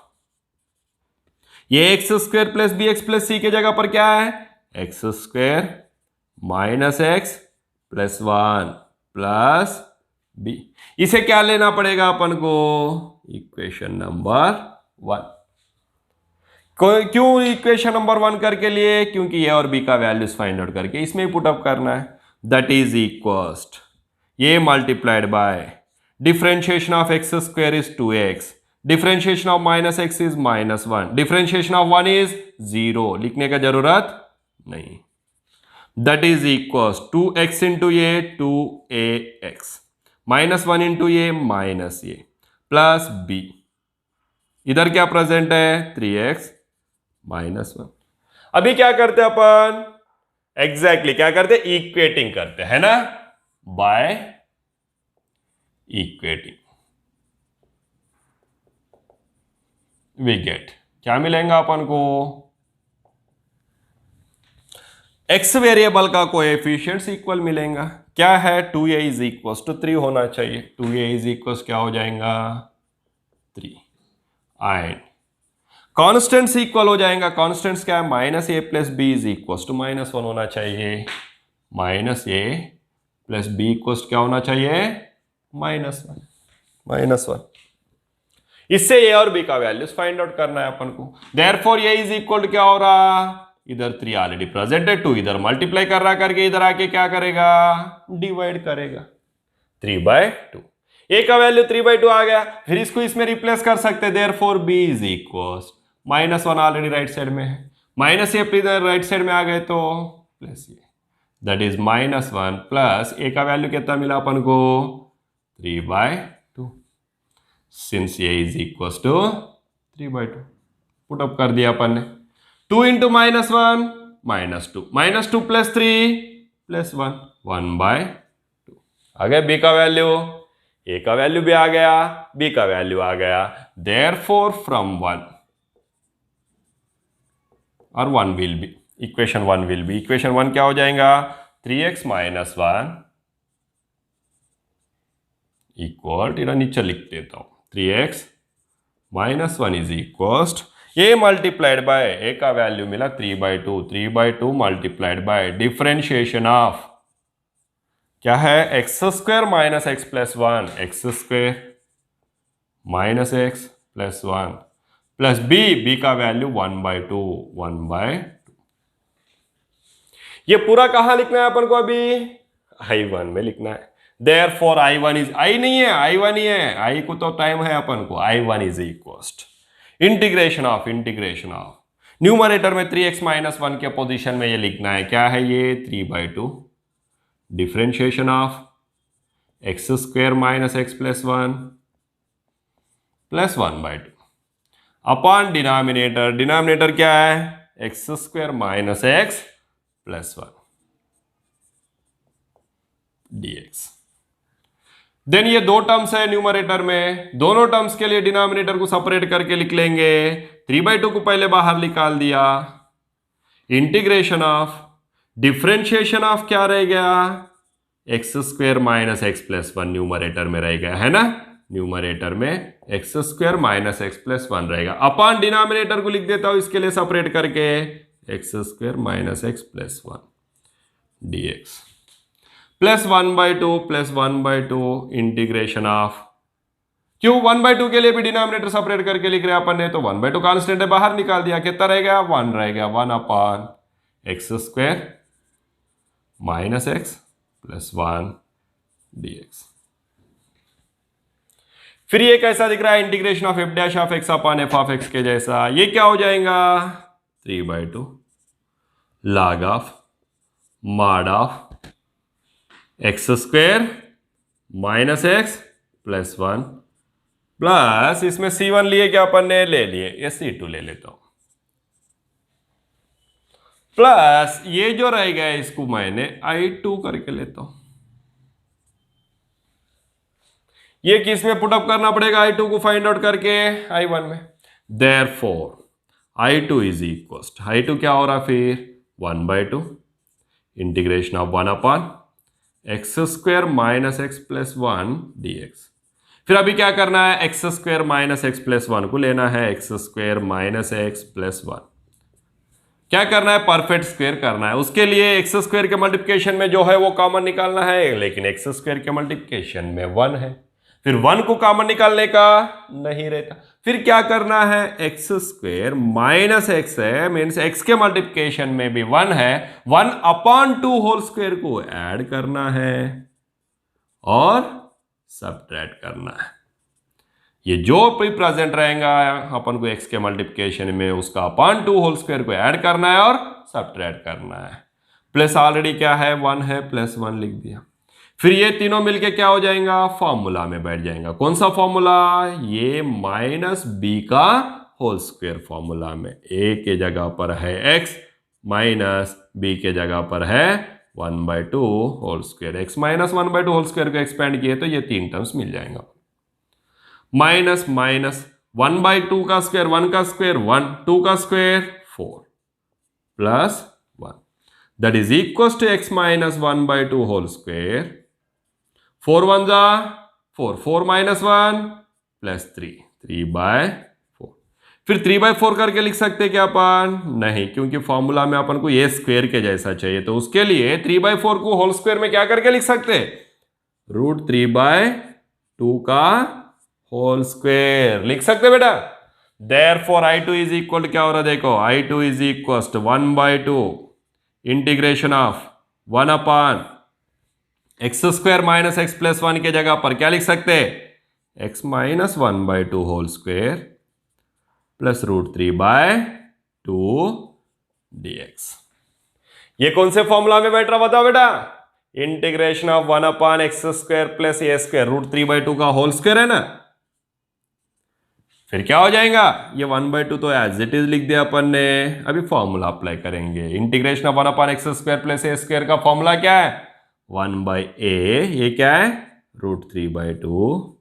ये x square plus B x plus सी के जगह पर क्या है, x square minus x plus one plus b. इसे क्या लेना पड़ेगा अपन को, इक्वेशन नंबर वन। क्यों इक्वेशन नंबर वन करके लिए, क्योंकि ए और बी का वैल्यूज फाइंड आउट करके इसमें ही पुटअप करना है। दैट इज इक्वस्ट ये multiplied by differentiation of x square is 2x, differentiation of minus x is -1, differentiation of 1 is 0, लिखने का जरूरत नहीं। That is equals 2x into a 2ax -1 into a minus a plus b, इधर क्या present है 3x -1। अभी क्या करते हैं अपन, एग्जैक्टली क्या करते हैं, इक्वेटिंग करते हैं ना, बाय इक्वेटिंग वी गेट क्या मिलेगा अपन को, एक्स वेरिएबल का कोएफिशिएंट्स इक्वल मिलेगा। क्या है 2a इज इक्वल टू 3 होना चाहिए, 2a इज इक्वल क्या हो जाएगा 3, एंड कॉन्स्टेंट्स इक्वल हो जाएगा। कॉन्स्टेंट्स क्या है, minus a plus b is equal to -1 होना चाहिए, minus a plus b equal क्या होना चाहिए -1। इससे ए और बी का वैल्यूज फाइंड आउट करना है अपन को। Therefore a is equal to क्या हो रहा, इधर 3 ऑलरेडी प्रेजेंट है, 2 इधर मल्टीप्लाई कर रहा करके इधर आके क्या करेगा, डिवाइड करेगा 3/2। ए का वैल्यू 3/2 आ गया, फिर इसको इसमें रिप्लेस कर सकते हैं। Therefore b is equal -1 already right side में है, माइनस ए इधर राइट साइड में आ गए तो plus a, that is -1 plus a का वैल्यू कितना मिला अपन को 3/2, since a is equal to 3/2 put up कर दिया अपन ने। 2 इंटू -1 -2 -2 प्लस 3 प्लस 1 1/2 आ गया। बी का वैल्यू, ए का वैल्यू भी आ गया, बी का वैल्यू आ गया। देयरफॉर फ्रॉम 1 और 1 will be, equation 1 will be, equation 1 क्या हो जाएगा 3x - 1 इक्वल, इधर नीचे लिख देता हूं 3x - 1 is equal a multiplied by a का वैल्यू मिला 3/2 मल्टीप्लाइड बाय डिफरेंशिएशन ऑफ क्या है x square minus x plus 1, x square minus x plus 1 plus b का वैल्यू 1/2 ये पूरा कहां लिखना है अपन को, अभी I1 में लिखना है। देयरफॉर I1 इज, I नहीं है I1 ही है, I को तो टाइम है अपन को, I1 is equal integration of numerator में 3x - 1 के पोजीशन में ये लिखना है, क्या है ये 3/2 differentiation of x square minus x plus 1 plus 1/2 upon denominator क्या है x square minus x plus 1 dx। Then ये दो टर्म्स है न्यूमरेटर में, दोनों टर्म्स के लिए डिनोमिनेटर को सेपरेट करके लिख लेंगे। 3/2 को पहले बाहर निकाल दिया, इंटीग्रेशन ऑफ डिफरेंशिएशन ऑफ क्या रह गया x square minus x plus 1 numerator में रह गया है ना, न्यूमरेटर में x square minus x plus 1 रहेगा। अपॉन डिनोमिनेटर को लिख देता हूं इसके लिए सेपरेट करके x square minus x plus 1 dx plus 1/2 integration of, क्यों 1/2 के लिए भी डिनोमिनेटर सेपरेट करके लिख रहे हैं अपन ने, तो 1/2 कांस्टेंट है बाहर निकाल दिया, कितना रह गया 1 रह गया, 1 upon x square minus x plus 1 dx। फिर ये कैसा दिख रहा है integration of f dash of x upon f of x के जैसा, ये क्या हो जाएगा 3/2 log of mod of x square minus x plus 1 plus इसमें c1 लिए क्या अपन ने ले लिए, ये c2 ले लेता हूं, प्लस ये जो रह गया इसको मैंने I2 करके लेता हूं। ये किस में पुटअप करना पड़ेगा I2 को फाइंड आउट करके I1 में। Therefore I2 is equal, I2 क्या हो रहा फिर 1/2 integration of 1 upon x square minus x plus 1 dx। फिर अभी क्या करना है, x square minus x plus one को लेना है, x square minus x plus one. क्या करना है, परफेक्ट स्क्वायर करना है। उसके लिए एक्स स्क्वायर के मल्टीप्लिकेशन में जो है वो कॉमन निकालना है, लेकिन एक्स स्क्वायर के मल्टीप्लिकेशन में वन है, फिर वन को कॉमन निकालने का नहीं रहता। फिर क्या करना है, एक्स स्क्वायर माइनस एक्स है, मीन्स एक्स के मल्टीप्लिकेशन में भी वन है, one upon two whole square को ऐड करना है और सबट्रैक्ट करना है। ये जो भी प्रेजेंट रहेगा अपन को एक्स के मल्टीप्लिकेशन में, उसका अपॉन टू होल स्क्वायर को ऐड करना है और सबट्रैक्ट करना है। प्लस ऑलरेडी क्या है, वन है, प्लस वन लिख दिया। फिर ये तीनों मिलके क्या हो जाएगा, फॉर्मूला में बैठ जाएगा। कौन सा फॉर्मूला, ये माइनस बी का होल स्क्वायर फॉर्मूला में। ए के जगह पर है एक्स, माइनस बी के जगह पर है 1/2 whole square. X minus 1/2 whole square को एक्सपेंड किए तो ये तीन टर्म्स मिल जाएगा। माइनस माइनस 1/2 का स्क्वायर, 1 का स्क्वायर 1, 2 का square 4 plus 1, that is equal to x minus 1/2 whole square. 4 1 जा 4, 4 माइनस 1 प्लस 3, 3/4। फिर 3/4 करके लिख सकते क्या अपन, नहीं, क्योंकि फॉर्मूला में अपन को ये स्क्वायर के जैसा चाहिए, तो उसके लिए 3/4 को होल स्क्वायर में क्या करके लिख सकते, √3/2 का होल स्क्वायर लिख सकते बेटा। देयरफॉर I2 इज इक्वल क्या हो रहा है, देखो I2 is equal to 1/2 integration of 1 upon x square minus x plus 1 के जगह पर क्या लिख सकते, x minus 1/2 whole square plus √3/2 dx। ये कौन से फॉर्मूला में बैठ रहा बताओ बेटा, integration of 1 upon x square plus A square √3/2 का होल स्क्वायर है ना। फिर क्या हो जाएगा, ये 1/2 तो एज इट इज लिख दिया अपन ने। अभी फॉर्मूला अप्लाई करेंगे, integration of 1 upon x square plus A square का फॉर्मूला क्या है, 1/a, ये क्या है √3/2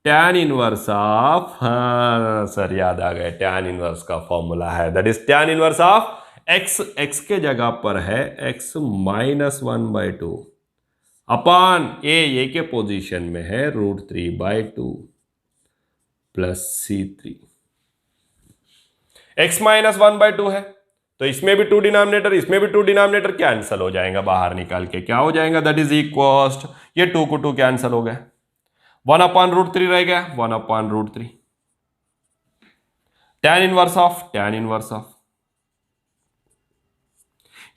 tan इनवर्स ऑफ, हाँ सर याद आ गया, tan इनवर्स का फॉर्मूला है, that is tan inverse of x, x के जगह पर है x माइनस 1/2 अपॉन ए के पोजीशन में है √3/2 प्लस C3। x माइनस 1/2 है तो इसमें भी 2 डिनोमिनेटर, इसमें भी 2 डिनोमिनेटर कैंसिल हो जाएगा बाहर निकाल के, क्या हो जाएगा, दैट इज इक्वल, ये 2 को 2 कैंसिल हो गया, 1 अपॉन √3 रह गया, 1 अपॉन √3 tan इनवर्स ऑफ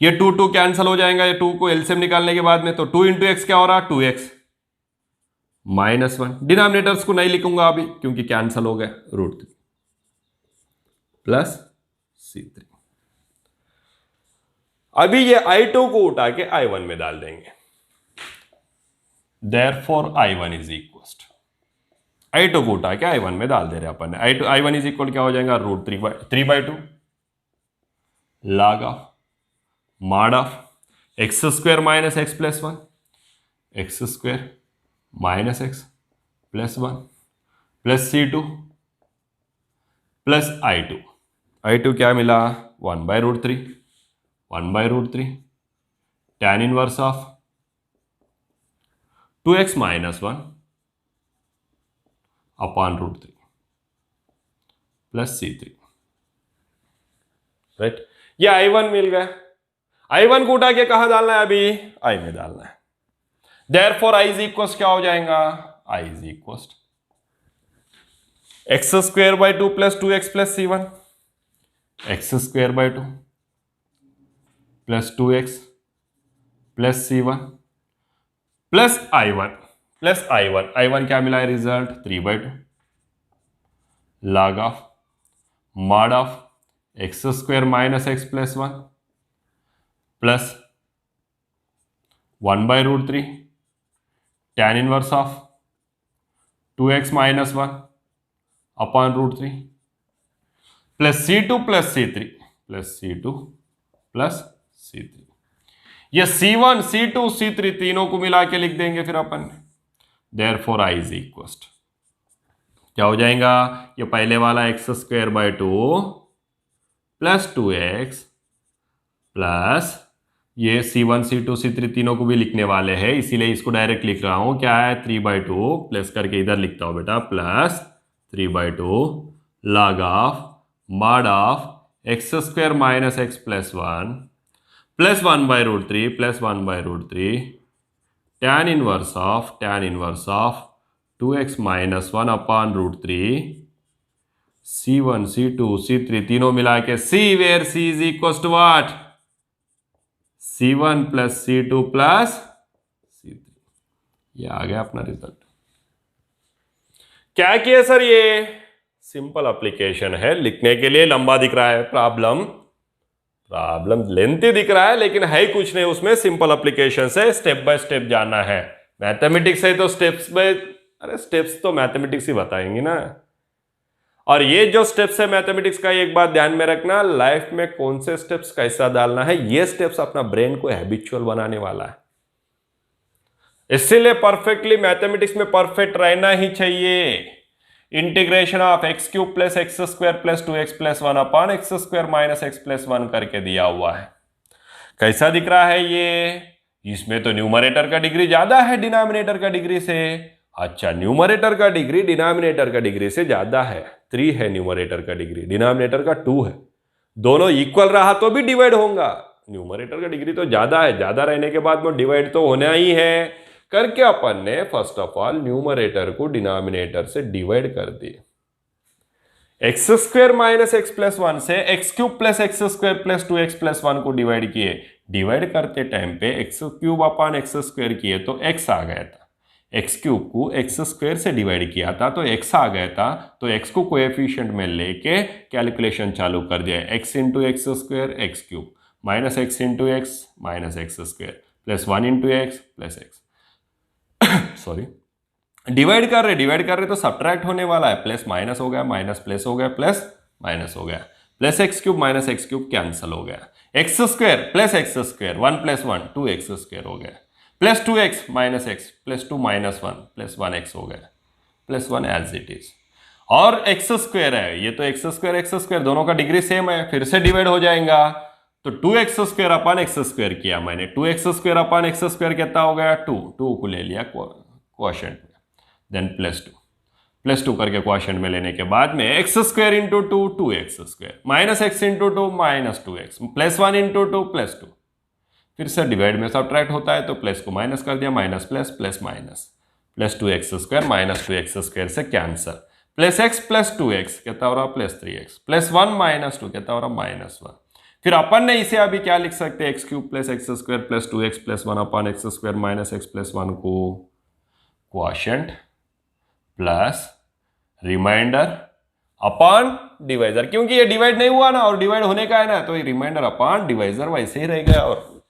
ये 2 2 कैंसिल हो जाएगा, ये 2 को एलसीएम निकालने के बाद में, तो 2 इंटू एक्स क्या हो रहा, 2x माइनस 1, डिनोमिनेटर्स को नहीं लिखूंगा अभी क्योंकि कैंसिल हो गया, √3 प्लस C3। अभी ये I2 को उठा के I1 में डाल देंगे, therefore I1 is equal, I2 को उठा के I1 में डाल दे रहे अपन, I1 इज इक्वल क्या हो जाएगा, √3/2 log of mod of x square minus x plus 1, x square minus x plus 1 plus C2 plus I2 क्या मिला, 1/√3 tan inverse of 2x minus 1 upon √3 plus C3, right. ये I1 मिल गया, I1 को उठा के कहां डालना है, अभी I में डालना है, देयरफॉर I इज इक्वल क्या हो जाएगा, I is equal x² 2 plus 2x plus C1, x² 2 plus 2x plus C1 plus I1 क्या मिला है result, 3/2 log of mod of x² minus x plus 1 plus 1/√3 tan inverse of 2x minus 1 upon √3 plus C2 plus C3 ये C1 C2 C3 तीनों को मिला के लिख देंगे फिर अपन, देयरफॉर I इज इक्वल क्या हो जाएगा, ये पहले वाला x² 2 प्लस 2x प्लस ये C1 C2 C3 तीनों को भी लिखने वाले हैं, इसीलिए इसको डायरेक्ट लिख रहा हूं। क्या है 3/2 प्लस करके इधर लिखता हूं बेटा, plus 3/2 log of mod of x square minus x plus 1 plus 1/√3 plus 1/√3 tan inverse of 2x minus 1 upon √3 C1 C2 C3 तीनों मिला के C, where C is equal to what, C1 plus C2 plus C3। ये आ गया अपना result. क्या किया sir, ये simple application है, लिखने के लिए लंबा दिख रहा है, प्रॉब्लम लेंथी दिख रहा है, लेकिन है कुछ नहीं उसमें, सिंपल एप्लीकेशन से स्टेप बाय स्टेप जाना है। मैथमेटिक्स है तो स्टेप्स बाय, अरे स्टेप्स तो मैथमेटिक्स ही बताएंगी ना। और ये जो स्टेप्स है मैथमेटिक्स का, एक बात ध्यान में रखना, लाइफ में कौन से स्टेप्स कैसा डालना है, ये स्टेप्स अपना ब्रेन को हैबिचुअल बनाने वाला है। इसीलिए परफेक्टली मैथमेटिक्स में परफेक्ट रहना ही चाहिए। Integration of x³ plus x square plus 2x plus 1 upon x square minus x plus 1 करके दिया हुआ है। कैसा दिख रहा है ये, इसमें तो न्यूमरेटर का डिग्री ज्यादा है डिनोमिनेटर का डिग्री से। अच्छा, न्यूमरेटर का डिग्री डिनोमिनेटर का डिग्री से ज्यादा है, 3 है न्यूमरेटर का डिग्री, डिनोमिनेटर का 2 है। दोनों इक्वल रहा तो भी डिवाइड होगा, न्यूमरेटर का डिग्री तो ज्यादा है, ज्यादा रहने के बाद में डिवाइड तो होना ही है। करके अपन ने फर्स्ट ऑफ ऑल न्यूमरेटर को डिनोमिनेटर से डिवाइड कर दिए। X square minus x plus 1 से x³ plus x square plus 2x plus 1 को डिवाइड किए। डिवाइड करते टाइम पे x³ अपॉन एक्स स्क्वायर किए तो x आ गया था, x³ को एक्स स्क्वायर से डिवाइड किया था तो x आ गया था, तो x को कोएफिशिएंट में लेके कैलकुलेशन चालू कर दिया। x into x square x³ minus x into x minus x square plus 1 into x plus x sorry, divide कर रहे तो सब्ट्रैक्ट होने वाला है, प्लस माइनस हो गया, माइनस प्लस हो गया, प्लस माइनस हो गया, plus x³ minus x³ cancel हो गया, x square plus x square 1 plus 1 2x square हो गया, plus 2x minus x plus 2 minus 1 plus 1x हो गया, प्लस 1 एज इट इज। और एक्स स्क्वायर है, ये तो एक्स स्क्वायर दोनों का डिग्री सेम है, फिर से डिवाइड हो जाएगा। तो 2x square upon x square किया मैंने, 2x square upon x square कितना हो गया 2 को ले लिया क्वोशेंट में, देन प्लस 2 करके क्वोशेंट में लेने के बाद में x square into 2 2x square minus x into 2 minus 2x plus 1 into 2 plus 2, फिर से डिवाइड में सब्ट्रैक्ट होता है तो प्लस को माइनस कर दिया, minus plus minus plus 2x square minus 2x square से cancel, plus x plus 2x कितना हो रहा प्लस 3x प्लस 1 माइनस 2 कितना हो रहा माइनस 1। फिर अपन ने इसे अभी क्या लिख सकते हैं, x³ plus x square plus 2x plus 1 upon x square minus x plus 1 को quotient plus remainder upon divisor, क्योंकि ये डिवाइड नहीं हुआ ना और डिवाइड होने का है ना, तो ये रिमाइंडर अपॉन डिवाइजर वैसे ही रह गया। और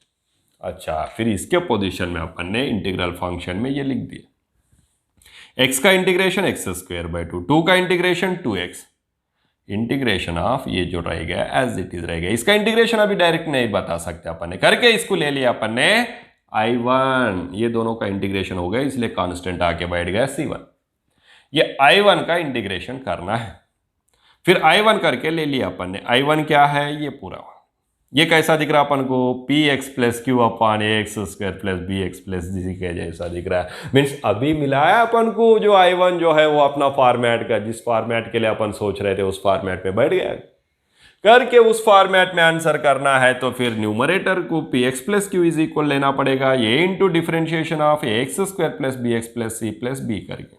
अच्छा, फिर इसके पोजीशन में अपन ने इंटीग्रल फंक्शन में ये लिख दिया, x का इंटीग्रेशन एक्स स्क्वायर बाय 2 का इंटीग्रेशन 2x, इंटीग्रेशन ऑफ ये जो रह गया एज इट इज रह गया। इसका इंटीग्रेशन अभी डायरेक्ट नहीं बता सकते अपन ने, करके इसको ले लिया अपन ने I1, ये दोनों का इंटीग्रेशन हो गया, इसलिए कांस्टेंट आके बैठ गया C1। ये I1 का इंटीग्रेशन करना है, फिर I1 करके ले लिया अपन ने। I1 क्या है, ये पूरा, ये कैसा दिख रहा अपन को, px plus Q upon x square plus bx plus g के जैसा दिख रहा है। मीन्स अभी मिलाया अपन को जो I1 जो है वो अपना फॉर्मेट का, जिस फॉर्मेट के लिए अपन सोच रहे थे उस फॉर्मेट में बैठ गया। करके उस फॉर्मेट में आंसर करना है तो फिर न्यूमरेटर को px plus q is equal लेना पड़ेगा, ये into differentiation of x square plus bx plus c plus b करके।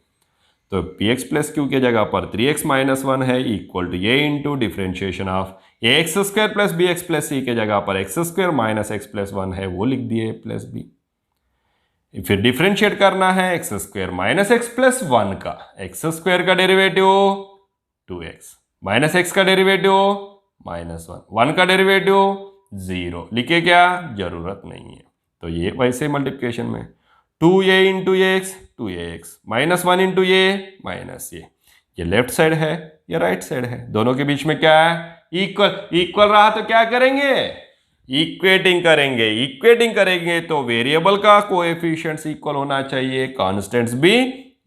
तो px प्लस क्यू के जगह पर 3x माइनस 1 है इक्वल टू ये into differentiation of x square plus bx plus c के जगह पर x square minus x plus 1 है, वो लिख दिए प्लस b। फिर डिफ्रेंशिएट करना है x square minus x plus 1 का, एक्स स्क्वायर का डेरिवेटिव 2x माइनस एक्स का डेरिवेटिव माइनस 1 का डेरिवेटिव 0, लिखे क्या जरूरत नहीं है। तो ये वैसे मल्टीप्लिकेशन में 2a into x 2ax minus 1 into ये माइनस ये लेफ्ट साइड है, ये राइट साइड है, दोनों के बीच में क्या है इक्वल रहा तो क्या करेंगे, इक्वेटिंग करेंगे तो वेरिएबल का कोएफिशिएंट्स इक्वल होना चाहिए, कांस्टेंट्स भी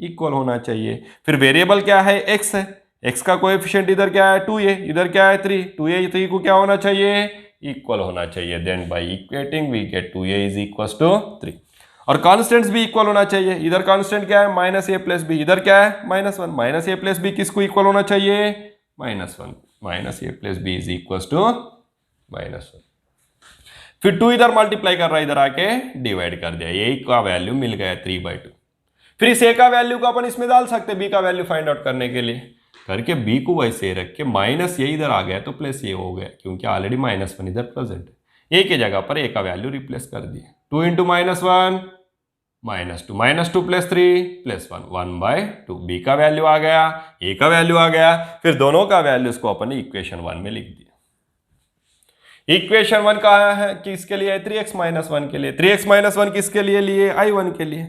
इक्वल होना चाहिए। फिर वेरिएबल क्या है, x है, x का कोएफिशिएंट इधर क्या है 2a, इधर क्या है 3, 2a 3 को क्या होना चाहिए इक्वल होना चाहिए। Then by equating we get 2a is equal to 3 और कॉन्स्टेंट्स भी इक्वल होना चाहिए। इधर कॉन्स्टेंट क्या है माइनस ए प्लस बी, इधर क्या है -1। माइनस ए प्लस बी किसको इक्वल होना चाहिए -1। Minus a plus b is equal to -1। फिर 2 इधर मल्टीप्लाई कर रहा है, इधर आके डिवाइड कर दिया, ए का वैल्यू मिल गया 3/2। फिर इस ए का वैल्यू को अपन इसमें डाल सकते हैं बी का वैल्यू फाइंड आउट करने के लिए, करके बी को वैसे रख के माइनस ये इधर आ गया तो प्लस ये हो गया, क्योंकि ऑलरेडी -1 इधर प्रेजेंट है। ए की जगह पर ए का वैल्यू रिप्लेस कर दिए। 2 × -1 -2 -2 + 3 +1 1/2। बी का वैल्यू आ गया, ए का वैल्यू आ गया। फिर दोनों का वैल्यूज को अपन इक्वेशन 1 में लिख दिया। इक्वेशन 1 कहाँ है, किसके लिए है 3x - 1 के लिए। 3x - 1 किसके लिए लिए I1 के लिए।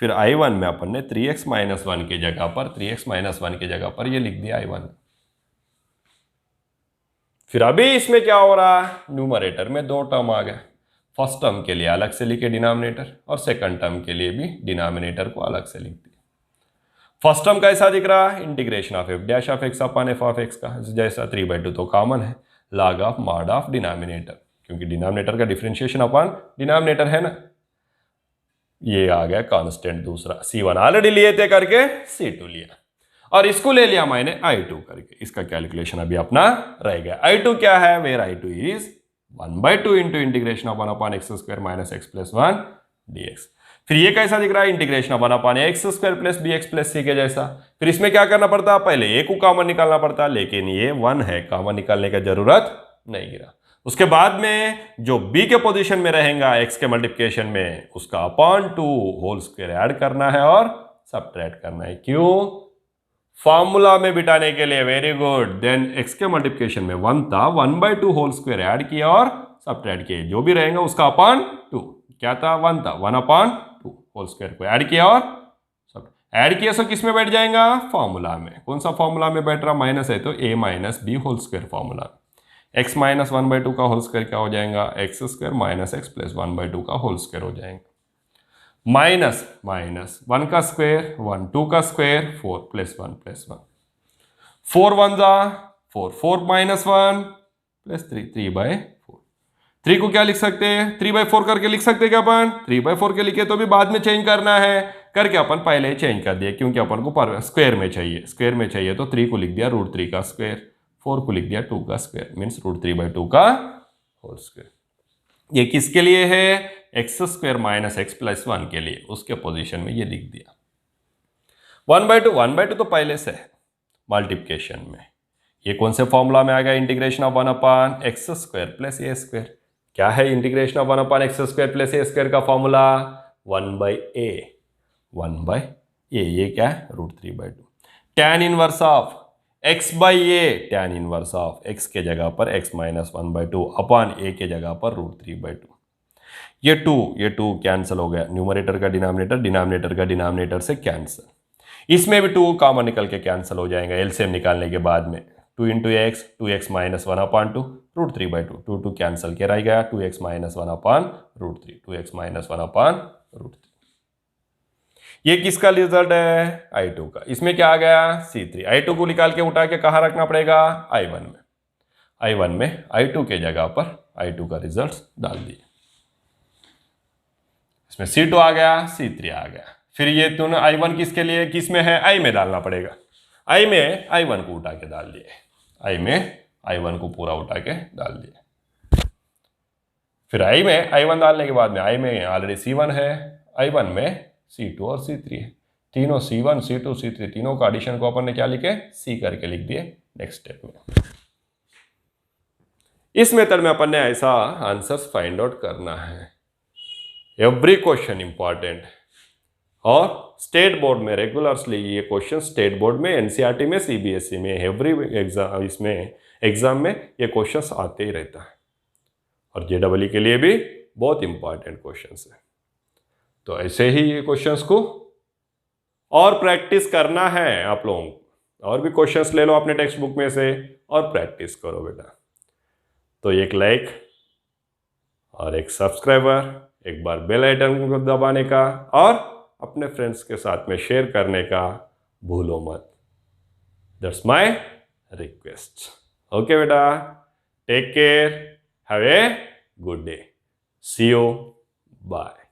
फिर I1 में अपन ने 3x - 1 की जगह पर 3x - 1 की जगह पर ये लिख दिया I1। फिर अभी इसमें क्या हो रहा है, न्यूमरेटर में 2 टर्म आ गया। फर्स्ट टर्म के लिए अलग से लिखे डिनोमिनेटर, और सेकंड टर्म के लिए भी डिनोमिनेटर को अलग से लिख दिया। फर्स्ट टर्म कैसा दिख रहा है, integration of f' upon f का, जैसा 3/2 तो कॉमन है, log of mod of denominator, क्योंकि डिनोमिनेटर का डिफरेंशिएशन अपन डिनोमिनेटर है ना। ये आ गया कांस्टेंट दूसरा, C1 ऑलरेडी लिए थे करके C2 लिया, और इसको ले लिया मैंने I2 करके। इसका कैलकुलेशन अभी अपना रह गया। I2 क्या है, where I2 is 1/2 into integration of 1/x² - x + 1 dx। फिर ये कैसा दिख रहा है, integration of 1/x² + bx + c के जैसा। फिर इसमें क्या करना पड़ता है, पहले ए को कॉमन निकालना पड़ता है, लेकिन ये 1 है, कॉमन निकालने की जरूरत नहीं गिरा। उसके बाद में जो b के पोजीशन में रहेगा x के मल्टीप्लिकेशन में, उसका /2 होल स्क्वायर ऐड करना है और सब्ट्रैक्ट करना है। क्यों, फॉर्मूला में बिठाने के लिए। Very good. देन x के मल्टीप्लिकेशन में 1 था, 1/2 होल स्क्वायर ऐड किया और सब्ट्रैक्ट किया, जो भी रहेगा उसका /2। क्या था, 1 था, 1/2 होल स्क्वायर को ऐड किया और ऐड किया, सो किस में बैठ जाएगा, फॉर्मूला में। कौन सा फॉर्मूला में बैठ रहा, माइनस है तो a - b whole square formula. x - 1/2 का होल स्क्वायर क्या हो जाएगा, x² - x + 1/2 का होल स्क्वायर हो जाएगा। माइनस 1 का स्क्वायर 1, 2 का स्क्वायर 4 + 1 + 1, 4 1 जा 4, 4 - 1 + 3, 3/4। 3 को क्या लिख सकते हैं, 3/4 करके लिख सकते हैं क्या अपन, 3/4 के लिखे तो भी बाद में चेंज करना है, करके अपन पहले ही चेंज कर दिया, क्योंकि अपन को स्क्वायर में चाहिए। स्क्वायर में चाहिए तो 3 को लिख दिया √3 का स्क्वायर, 4 को लिख दिया 2 का स्क्वायर, मीन्स √3/2 का होल स्क्वायर। ये किसके लिए है, x² - x + 1 के लिए, उसके पोजीशन में ये लिख दिया। 1/2 तो पहले से है मल्टीप्लिकेशन में। ये कौन से फॉर्मूला में आ गया, इंटीग्रेशन ऑफ 1/x² + a²। क्या है इंटीग्रेशन ऑफ 1/x² + a² का फॉर्मूला, 1/a। 1/a ये क्या है, √3/2। tan inverse of x/a, tan inverse of x के जगह पर x - 1/2 अपॉन a के जगह पर √3/2। ये 2 कैंसिल हो गया, न्यूमरेटर का डिनोमिनेटर, डिनोमिनेटर का डिनोमिनेटर से कैंसिल। इसमें भी 2 कॉमन निकल के कैंसिल हो जाएगा एलसीएम निकालने के बाद में। 2 × x 2x - 1/2 √3/2, 2 कैंसिल के रह गया, 2x - 1/√3, 2x - 1/√3। ये किसका रिजल्ट है, I2 का। इसमें क्या आ गया, C3। I2 को निकाल के उठा के कहाँ रखना पड़ेगा, I1 में। I1 में I2 के जगह पर I2 का रिजल्ट डाल दिए। इसमें C2 आ गया, C3 आ गया। फिर ये दोनों I1 किसके लिए, किस में है, I में डालना पड़ेगा। I में I1 को उठा के डाल दिए, I में I1 को पूरा उठा के डाल दिए। फिर I में I1 डालने के बाद में I में ऑलरेडी C1 है, I1 में C2 और C3 है। तीनों C1 C2 C3 तीनों का एडिशन को अपन ने क्या लिखे, C करके लिख दिए नेक्स्ट स्टेप में। इस मेथड में अपन ने ऐसा आंसर्स फाइंड आउट करना है। एवरी क्वेश्चन इंपॉर्टेंट, और स्टेट बोर्ड में रेगुलरली ये क्वेश्चन, स्टेट बोर्ड में, एनसीईआरटी में, सीबीएसई में, एवरी एग्जाम, इसमें एग्जाम में ये क्वेश्चंस आते ही रहता है, और जेईई के लिए भी बहुत इंपॉर्टेंट क्वेश्चंस है। तो ऐसे ही ये क्वेश्चंस को और प्रैक्टिस करना है आप लोगों को। और भी क्वेश्चंस ले लो अपने टेक्स्ट बुक में से और प्रैक्टिस करो बेटा। तो एक लाइक और एक सब्सक्राइबर, एक बार बेल आइकन को दबाने का और अपने फ्रेंड्स के साथ में शेयर करने का भूलो मत। That's my request. ओके बेटा, take care, have a good day, see you, bye.